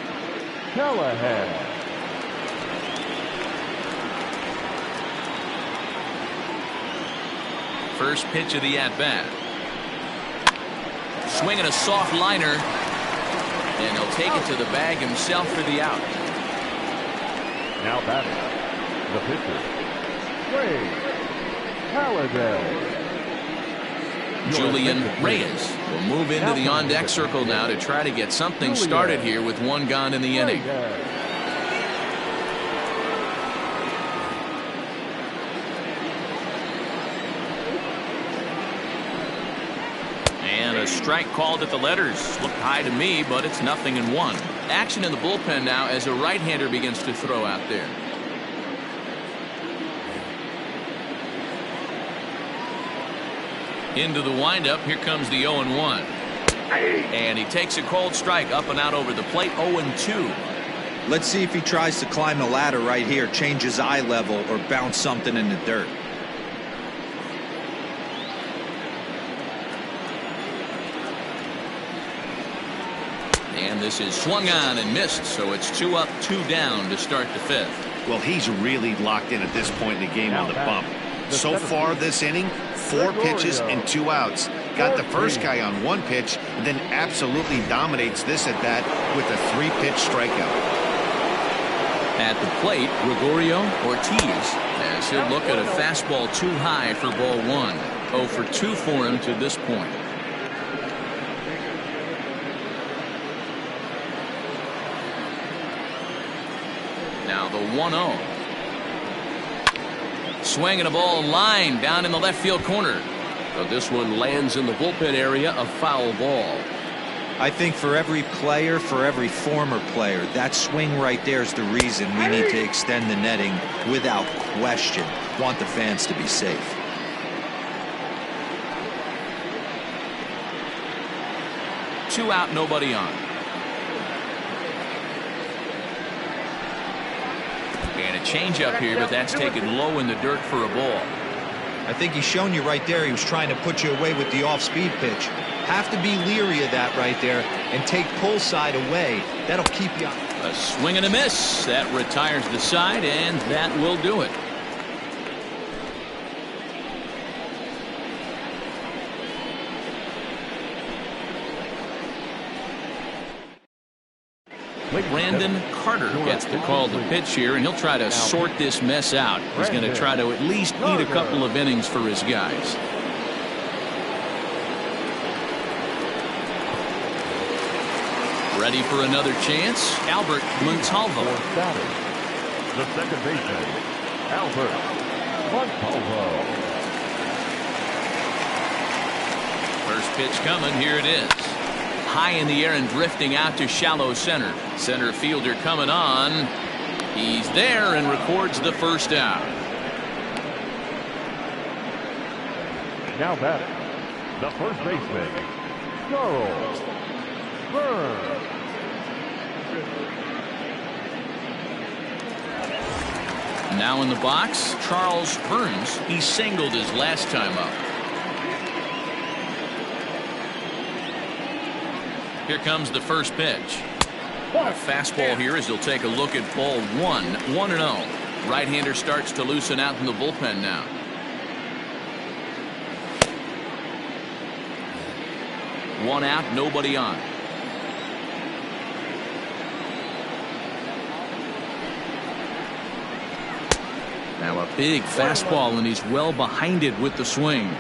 First pitch of the at-bat. Swinging a soft liner, and he'll take it to the bag himself for the out. Now batting, the pitcher, Wade Halladay. Julian Reyes will move into the on-deck circle now to try to get something started here with 1 gone in the inning. And a strike called at the letters. Looked high to me, but it's 0-1. Action in the bullpen now as a right-hander begins to throw out there. Into the windup, here comes the 0-1. And he takes a cold strike up and out over the plate. 0-2. Let's see if he tries to climb the ladder right here, change his eye level, or bounce something in the dirt. And this is swung on and missed, so it's 2 up, 2 down to start the 5th. Well, he's really locked in at this point in the game on the bump. So far this inning, 4 pitches and 2 outs. Got the first guy on 1 pitch, and then absolutely dominates this at bat with a 3-pitch strikeout. At the plate, Gregorio Ortiz, as he'll look at a fastball too high for ball 1. 0 for 2 for him to this point. Now the 1-0. Swinging a ball line down in the left field corner. So this one lands in the bullpen area, a foul ball. I think for every player, for every former player, that swing right there is the reason we need to extend the netting without question. Want the fans to be safe. Two out, nobody on. And a changeup here, but that's taken low in the dirt for a ball. I think he's shown you right there he was trying to put you away with the off-speed pitch. Have to be leery of that right there and take pull side away. That'll keep you on. A swing and a miss. That retires the side, and that will do it. Brandon Carter gets the call to pitch here, and he'll try to sort this mess out. He's going to try to at least eat a couple of innings for his guys. Ready for another chance? Albert Montalvo. The second baseman, Albert Montalvo. First pitch coming. Here it is. High in the air and drifting out to shallow center. Center fielder coming on. He's there and records the first out. Now batting, the first baseman, Charles Burns. Now in the box, Charles Burns. He singled his last time up. Here comes the first pitch. A fastball here as he'll take a look at ball 1. 1-0. Right-hander starts to loosen out in the bullpen now. One out, nobody on. Now a big fastball, and he's well behind it with the swing.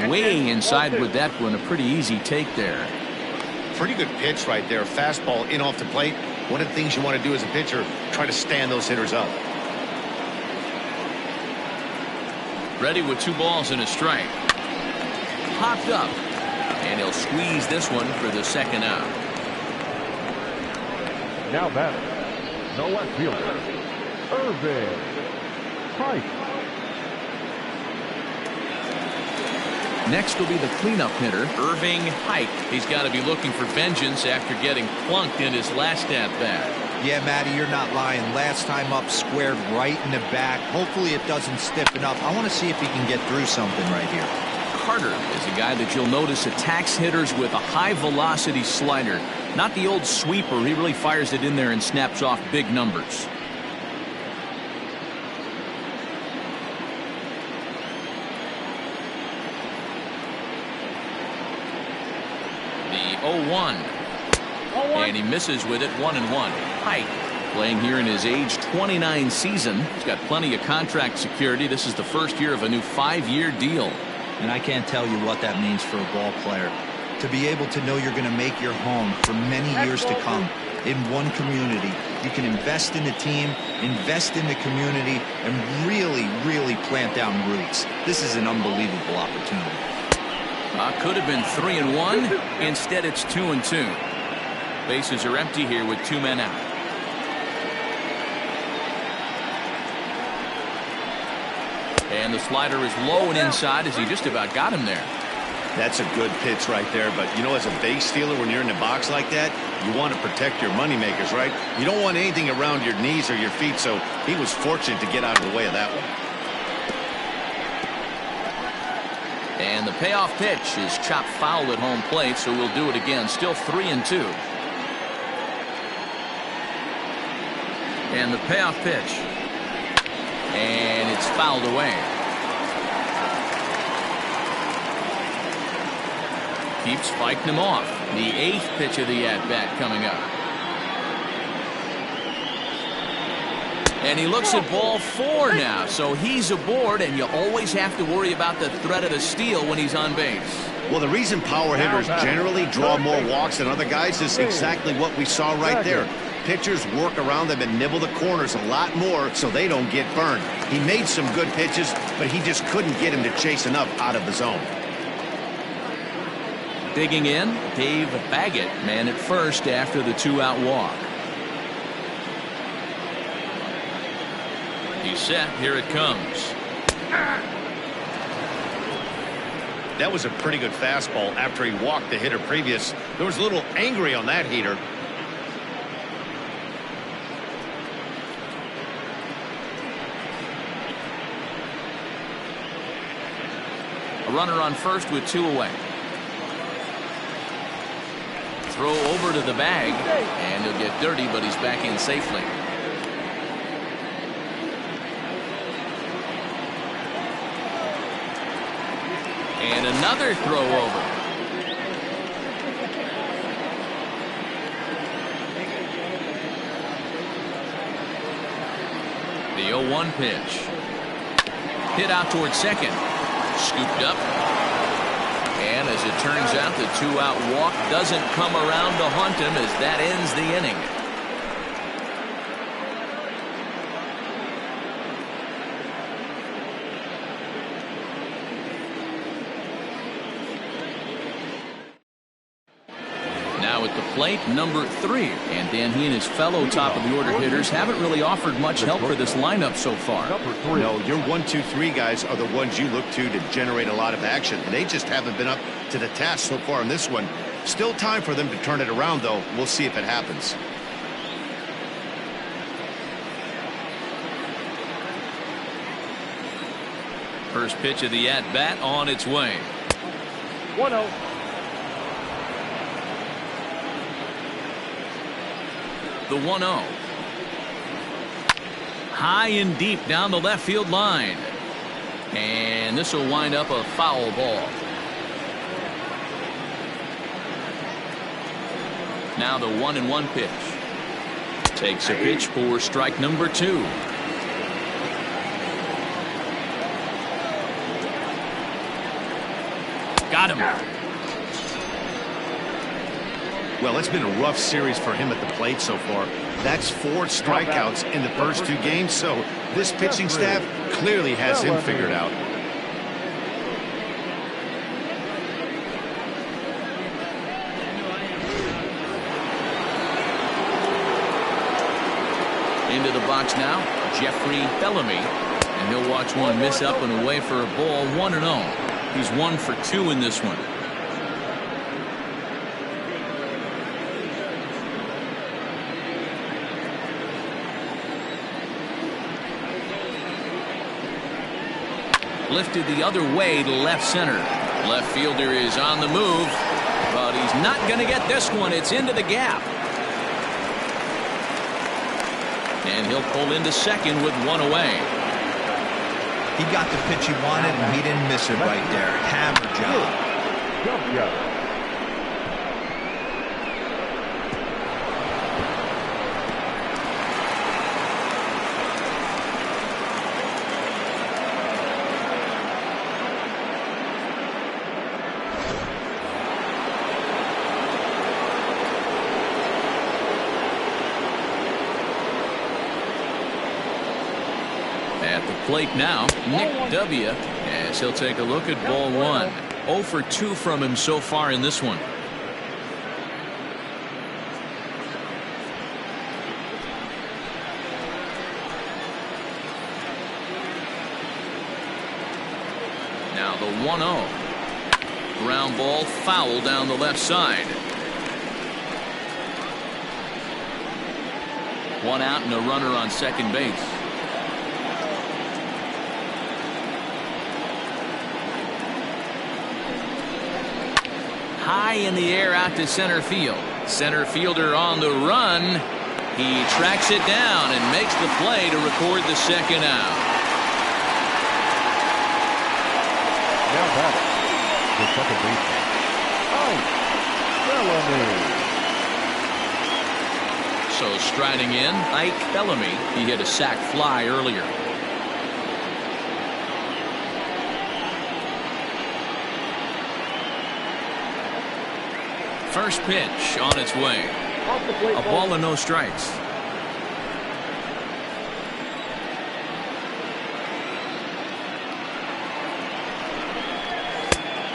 Way inside with that one. A pretty easy take there. Pretty good pitch right there. Fastball in off the plate. One of the things you want to do as a pitcher, try to stand those hitters up. Ready with 2 balls and a strike. Popped up. And he'll squeeze this one for the second out. Now batting, the left fielder, Irving Pike. Next will be the cleanup hitter, Irving Pike. He's got to be looking for vengeance after getting plunked in his last at-bat. Yeah, Matty, you're not lying. Last time up, squared right in the back. Hopefully it doesn't stiffen up. I want to see if he can get through something right here. Carter is a guy that you'll notice attacks hitters with a high-velocity slider. Not the old sweeper. He really fires it in there and snaps off big numbers. The 0-1. And he misses with it. 1-1. Pike playing here in his age 29 season. He's got plenty of contract security. This is the first year of a new 5-year deal. And I can't tell you what that means for a ball player. To be able to know you're going to make your home for many years to come in one community. You can invest in the team, invest in the community, and really, really plant down roots. This is an unbelievable opportunity. Could have been 3-1. Instead, it's 2-2. Bases are empty here with 2 men out. And the slider is low and inside as he just about got him there. That's a good pitch right there. But, you know, as a base stealer, when you're in the box like that, you want to protect your moneymakers, right? You don't want anything around your knees or your feet, so he was fortunate to get out of the way of that one. And the payoff pitch is chopped foul at home plate, so we'll do it again. Still 3-2. And the payoff pitch. And it's fouled away. Keeps fighting him off. The 8th pitch of the at-bat coming up. And he looks at ball 4 now, so he's aboard, and you always have to worry about the threat of the steal when he's on base. Well, the reason power hitters generally draw more walks than other guys is exactly what we saw right there. Pitchers work around them and nibble the corners a lot more so they don't get burned. He made some good pitches, but he just couldn't get him to chase enough out of the zone. Digging in, Dave Baggett, man at first after the 2-out walk. He's set. Here it comes. That was a pretty good fastball after he walked the hitter previous. There was a little angry on that heater. A runner on first with 2 away. Throw over to the bag, and he'll get dirty, but he's back in safely. And another throw over. The 0-1 pitch. Hit out towards second. Scooped up. And as it turns out, the 2-out walk doesn't come around to haunt him as that ends the inning. Now at the plate, number 3. And Dan, he and his fellow top-of-the-order hitters haven't really offered much help for this lineup so far. No, your 1, 2, 3 guys are the ones you look to generate a lot of action. They just haven't been up to the task so far in this one. Still time for them to turn it around, though. We'll see if it happens. First pitch of the at-bat on its way. 1-0. The 1-0. High and deep down the left field line. And this will wind up a foul ball. Now the 1-1 pitch. Takes a pitch for strike number 2. Got him. Well, it's been a rough series for him at the plate so far. That's 4 strikeouts in the first 2 games, so this pitching staff clearly has him figured out. Into the box now, Jeffrey Bellamy, and he'll watch one miss up and away for a ball. 1-0. He's 1 for 2 in this one. Lifted the other way to left center. Left fielder is on the move, but he's not going to get this one. It's into the gap. And he'll pull into second with 1 away. He got the pitch he wanted, and he didn't miss it right there. Hammer job. Jump shot. At the plate now, Nick W. as he'll take a look at ball 1. 0 for 2 from him so far in this one. Now the 1-0. Ground ball foul down the left side. 1 out and a runner on second base. High in the air out to center field. Center fielder on the run. He tracks it down and makes the play to record the second out. Now back, the second baseman, Out. Bellamy. So striding in, Ike Bellamy. He hit a sac fly earlier. First pitch on its way. A ball and no strikes.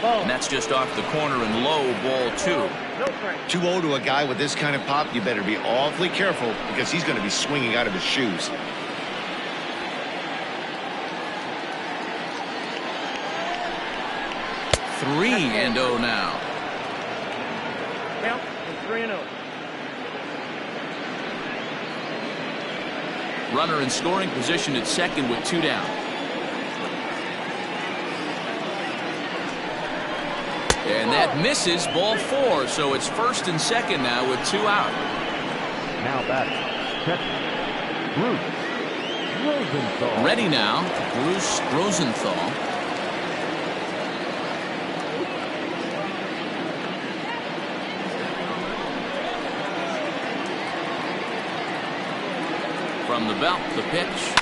And that's just off the corner and low, ball 2. 2-0 to a guy with this kind of pop, you better be awfully careful because he's going to be swinging out of his shoes. Three and 0 now. Count 3-0. Runner in scoring position at second with 2 down. And that misses, ball 4, so it's first and second now with 2 out. Now back. Bruce Rosenthal. Ready now, Bruce Rosenthal. From the belt, the pitch.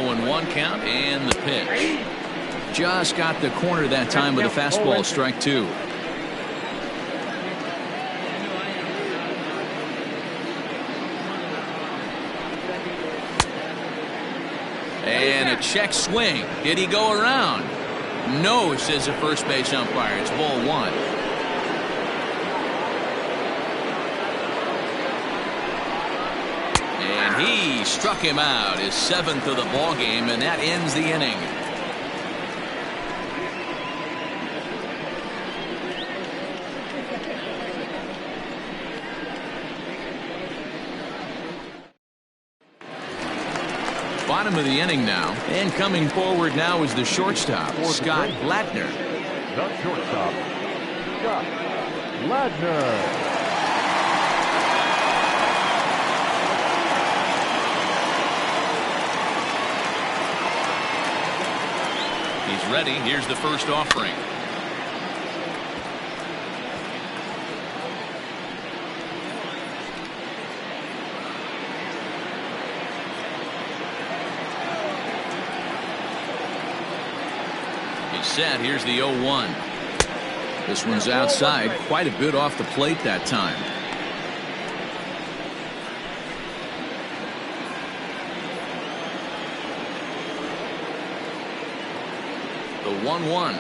And 1 count and the pitch. Just got the corner that time with a fastball, strike 2. And a check swing. Did he go around? No, says the first base umpire. It's ball 1. He struck him out, his 7th of the ball game, and that ends the inning. Bottom of the inning now, and coming forward now is the shortstop, Scott Ladner. The shortstop, Scott Ladner. He's ready. Here's the first offering. He's set. Here's the 0-1. This one's outside. Quite a bit off the plate that time. The 1-1.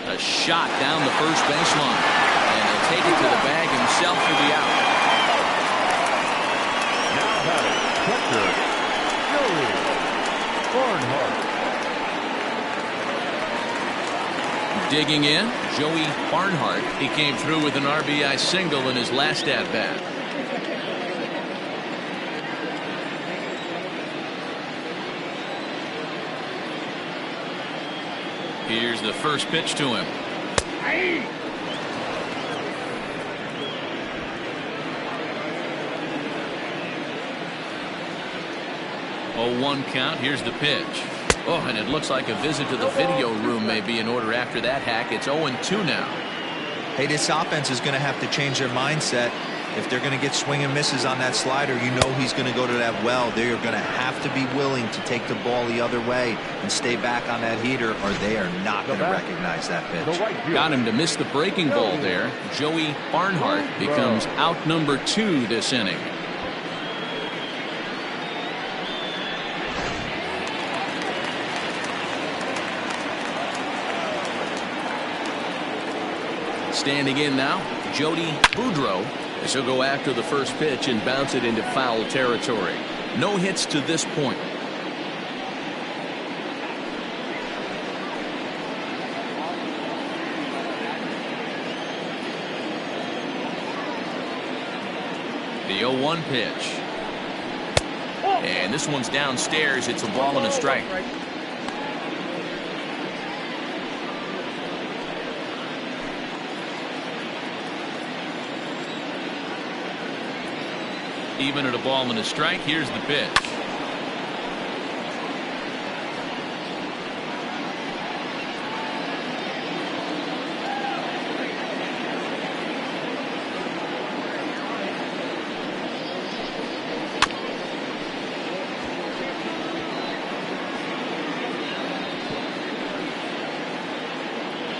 A shot down the first baseline. And he'll take it to the bag himself for the out. Now batting, catcher, Joey Barnhart. Digging in, Joey Barnhart. He came through with an RBI single in his last at-bat. Here's the first pitch to him. 0-1 count. Here's the pitch. Oh, and it looks like a visit to the video room may be in order after that hack. It's 0-2 now. Hey, this offense is going to have to change their mindset. If they're going to get swing and misses on that slider, you know he's going to go to that well. They are going to have to be willing to take the ball the other way and stay back on that heater, or they are not going to recognize that pitch. Got him to miss the breaking ball there. Joey Barnhart becomes out number 2 this inning. Standing in now, Jody Boudreau, as he'll go after the first pitch and bounce it into foul territory. No hits to this point. The 0-1 pitch. And this one's downstairs. It's a ball and a strike. Even at a ball and a strike, here's the pitch.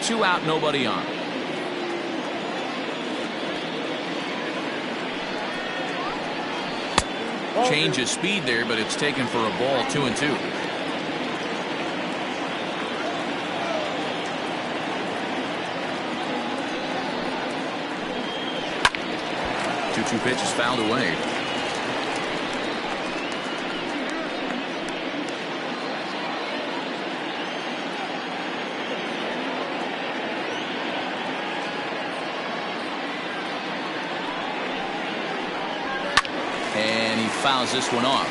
Two out, nobody on. Change of speed there, but it's taken for a ball. 2-2. 2-2 pitch is fouled away. And he fouls this one off.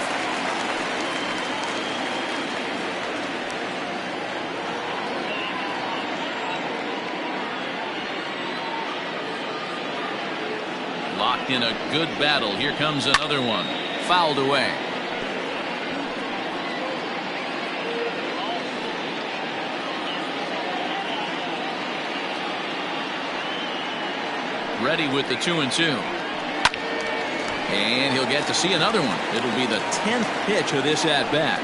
Locked in a good battle. Here comes another one. Fouled away. Ready with the 2-2. And he'll get to see another one. It'll be the 10th pitch of this at bat.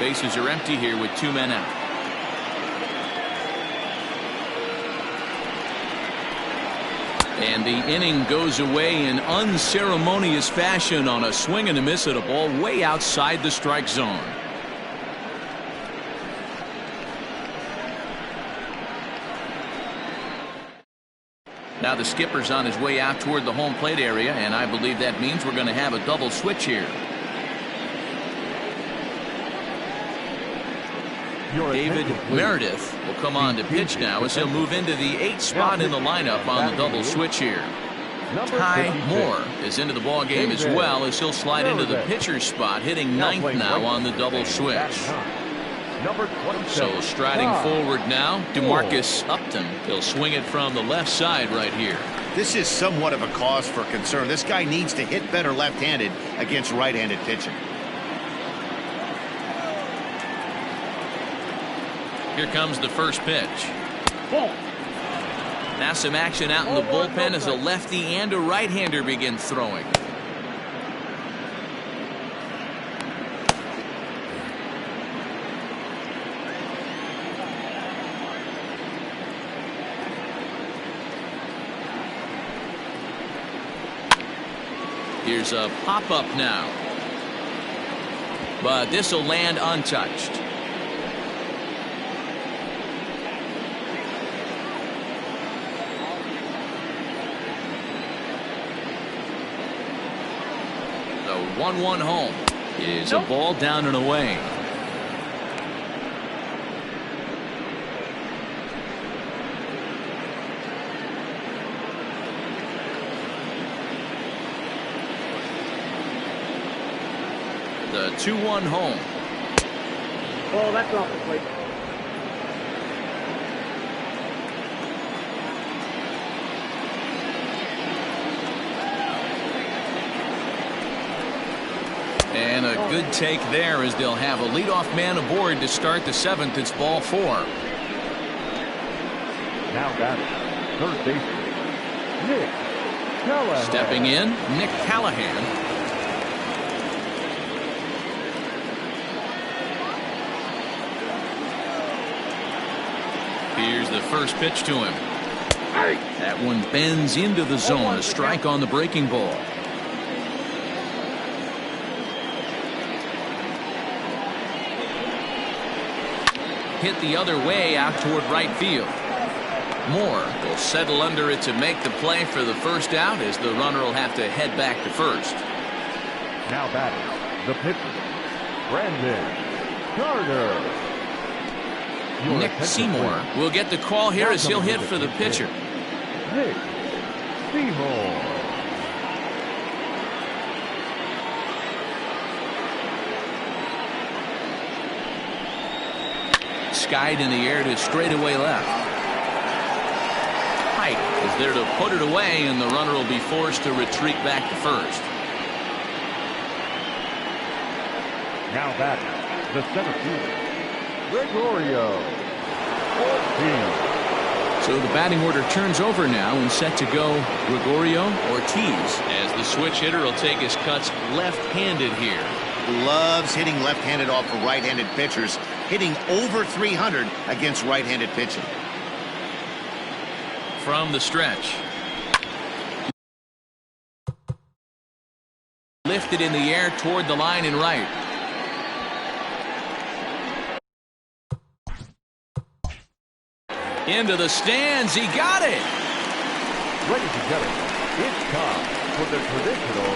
Bases are empty here with 2 men out. And the inning goes away in unceremonious fashion on a swing and a miss at a ball way outside the strike zone. Now the skipper's on his way out toward the home plate area, and I believe that means we're going to have a double switch here. David Meredith will come on to pitch now as he'll move into the 8th spot in the lineup on the double switch here. Ty Moore is into the ball game as well as he'll slide into the pitcher's spot, hitting 9th now on the double switch. So striding forward now, DeMarcus Upton. He'll swing it from the left side right here. This is somewhat of a cause for concern. This guy needs to hit better left-handed against right-handed pitching. Here comes the first pitch. Now some action out in the bullpen as a lefty and a right-hander begin throwing. Here's a pop-up now. But this will land untouched. The 1-1 home is a ball down and away. The 2-1 home. Oh, that's off the plate. And a good take there as they'll have a leadoff man aboard to start the 7th. It's ball 4. Now batting, third baseman, Nick Callahan. Stepping in, Nick Callahan. Here's the first pitch to him. That one bends into the zone. A strike on the breaking ball. Hit the other way out toward right field. Moore will settle under it to make the play for the first out as the runner will have to head back to first. Now batting, the pitcher, Brandon Carter. Nick Seymour will get the call here as he'll hit for the pitcher. Nick Seymour. Skied in the air to straightaway left. Pike is there to put it away, and the runner will be forced to retreat back to first. Now back, the center fielder, Gregorio. So the batting order turns over now, and set to go Gregorio Ortiz, as the switch hitter will take his cuts left-handed here. Loves hitting left-handed off of right-handed pitchers, hitting over 300 against right-handed pitching. From the stretch. Lifted in the air toward the line and right. Into the stands. He got it. Ladies and gentlemen, it's time for the traditional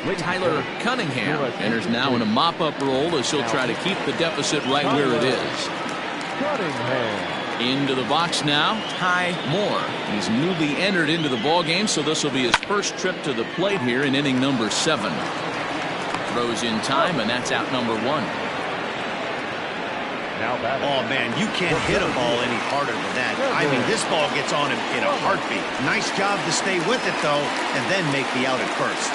7-7. Tyler Cunningham enters now in a mop-up role, as he'll try to keep the deficit right where it is. Cunningham. Into the box now, Ty Moore. He's newly entered into the ballgame, so this will be his first trip to the plate here in inning number 7. Throws in time, and that's out number 1. Oh, man, you can't hit a ball any harder than that. I mean, this ball gets on him in a heartbeat. Nice job to stay with it, though, and then make the out at first.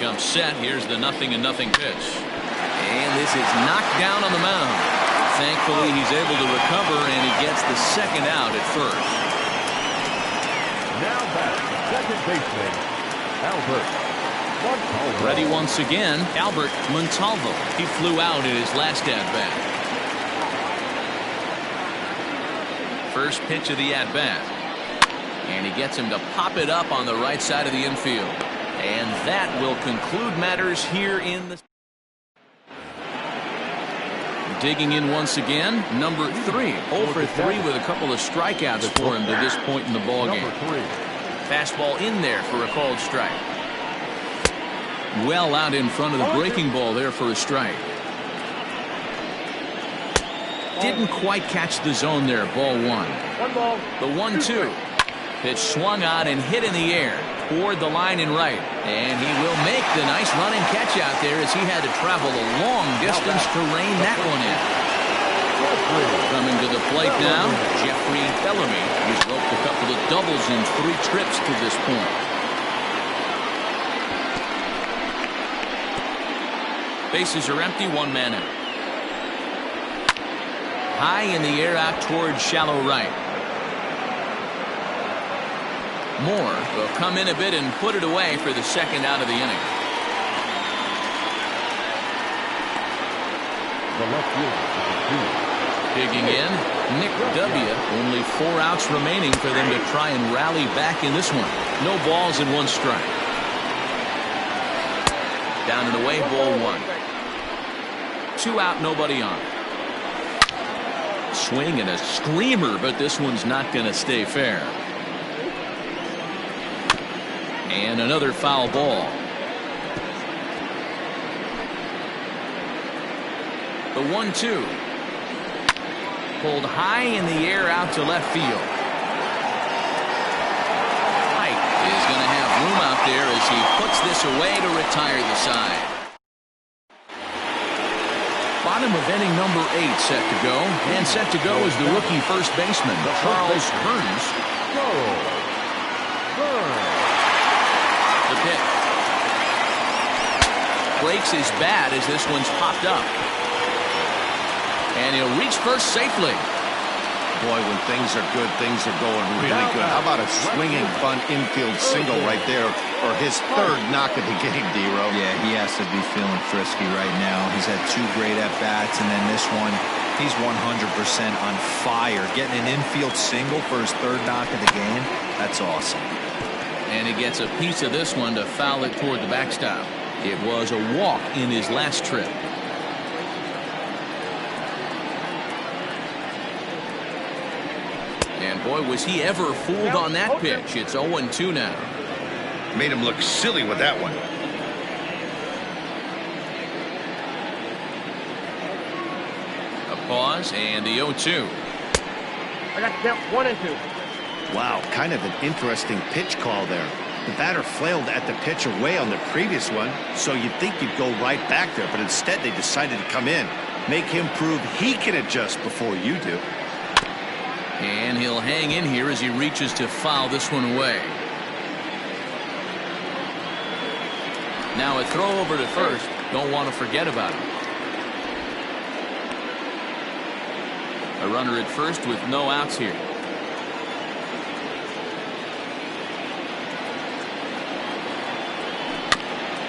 Comes set. Here's the 0-0 pitch. And this is knocked down on the mound. Thankfully, he's able to recover, and he gets the second out at first. Now back, second baseman, Albert. Ready once again, Albert Montalvo. He flew out in his last at-bat. First pitch of the at-bat. And he gets him to pop it up on the right side of the infield. And that will conclude matters here in the... Digging in once again, number 3. 0 for 3 with a couple of strikeouts for him to this point in the ballgame. Fastball in there for a called strike. Well out in front of the breaking ball there for a strike. Didn't quite catch the zone there. Ball 1. The 1-2. Pitch swung on and hit in the air toward the line and right. And he will make the nice running catch out there, as he had to travel a long distance to rein that one in. Coming to the plate now, Jeffrey Bellamy. He's roped a couple of doubles in 3 trips to this point. Bases are empty, 1 man out. High in the air out towards shallow right. Moore will come in a bit and put it away for the second out of the inning. Digging in, Nick W. Only 4 outs remaining for them to try and rally back in this one. No balls and 1 strike. Down and away, ball 1. 2 out, nobody on. Swing and a screamer, but this one's not going to stay fair. And another foul ball. The 1-2. Pulled high in the air out to left field. Pike is going to have room out there as he puts this away to retire the side. Bottom of inning number 8 set to go. And set to go is the rookie first baseman, Charles Burns. The pitch. Breaks his bat as this one's popped up. And he'll reach first safely. Boy, when things are good, things are going really good. How about a swinging bunt infield single right there for his 3rd knock of the game, D-Ro? Yeah, he has to be feeling frisky right now. He's had 2 great at-bats, and then this one, he's 100% on fire. Getting an infield single for his 3rd knock of the game, that's awesome. And he gets a piece of this one to foul it toward the backstop. It was a walk in his last trip. And boy, was he ever fooled on that pitch. It's 0-2 now. Made him look silly with that one. A pause and the 0-2. I got to count 1 and 2. Wow, kind of an interesting pitch call there. The batter flailed at the pitch away on the previous one, so you'd think you'd go right back there, but instead they decided to come in. Make him prove he can adjust before you do. And he'll hang in here as he reaches to foul this one away. Now a throw over to first. Don't want to forget about him. A runner at first with no outs here.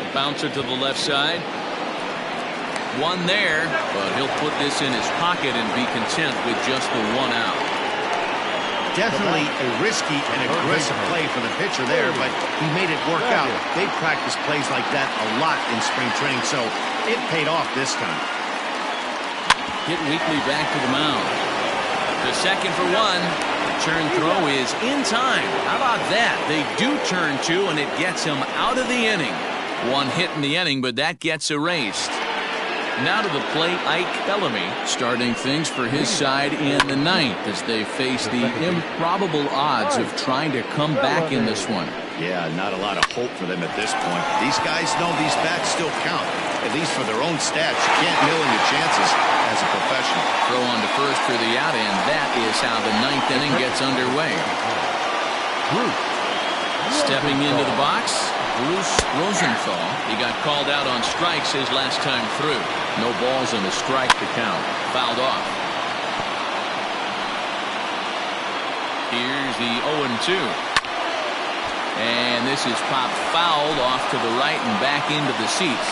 A bouncer to the left side. One there, but he'll put this in his pocket and be content with just the one out. Definitely a risky and aggressive play for the pitcher there, but he made it work out. They practice plays like that a lot in spring training, so it paid off this time. Hit weakly back to the mound. The second for one. The turn throw is in time. How about that? They do turn two, and it gets him out of the inning. One hit in the inning, but that gets erased. Now to the plate, Ike Bellamy, starting things for his side in the ninth as they face the improbable odds of trying to come back in this one. Yeah, not a lot of hope for them at this point. These guys know these bats still count, at least for their own stats. You can't mill in your chances as a professional. Throw on to first for the out, and that is how the ninth inning gets underway. Stepping into the box, Bruce Rosenthal. He got called out on strikes his last time through. No balls and a strike to count. Fouled off. Here's the 0-2. And this is popped fouled off to the right and back into the seats.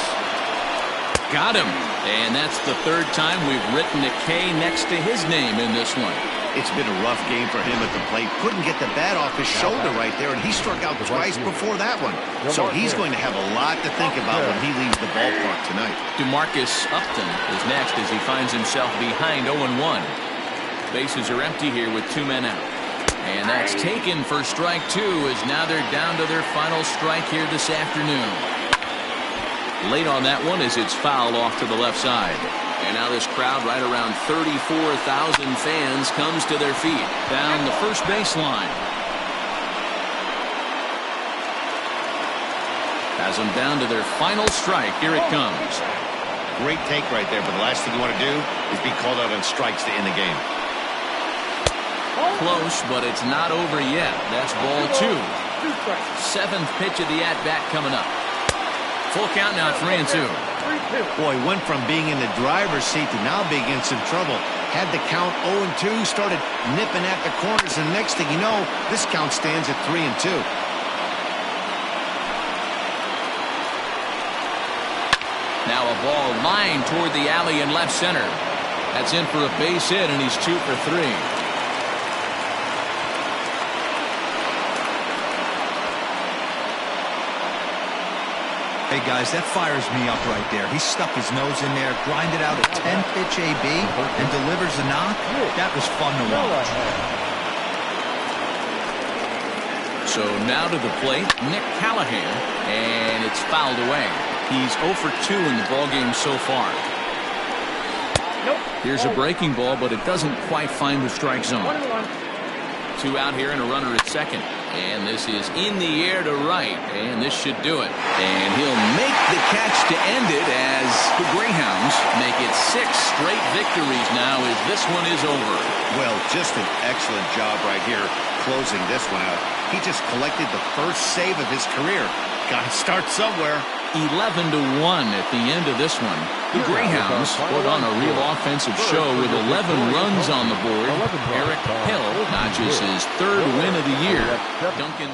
Got him. And that's the third time we've written a K next to his name in this one. It's been a rough game for him at the plate. Couldn't get the bat off his shoulder right there, and he struck out twice before that one. So he's going to have a lot to think about when he leaves the ballpark tonight. DeMarcus Upton is next as he finds himself behind 0-1. Bases are empty here with 2 men out. And that's taken for strike 2 as now they're down to their final strike here this afternoon. Late on that one as it's fouled off to the left side. And now this crowd, right around 34,000 fans, comes to their feet down the first baseline. Has them down to their final strike. Here it comes. Great take right there, but the last thing you want to do is be called out on strikes to end the game. Close, but it's not over yet. That's ball 2. 7th pitch of the at-bat coming up. Full count now, 3-2. Boy, went from being in the driver's seat to now being in some trouble. Had the count 0-2, started nipping at the corners, and next thing you know, this count stands at 3-2. Now a ball lined toward the alley in left center. That's in for a base hit, and he's 2 for 3. Hey, guys, that fires me up right there. He stuck his nose in there, grinded out a 10-pitch AB, and delivers a knock. That was fun to watch. So now to the plate, Nick Callahan, and it's fouled away. He's 0 for 2 in the ballgame so far. Here's a breaking ball, but it doesn't quite find the strike zone. 2 out here and a runner at second. And this is in the air to right, and this should do it. And he'll make the catch to end it as the Greyhounds make it 6 straight victories now as this one is over. Well, just an excellent job right here closing this one out. He just collected the first save of his career. Got to start somewhere. 11-1 at the end of this one. The Greyhounds put on a real offensive show with 11 runs on the board. Eric Hill notches his 3rd win of the year. Duncan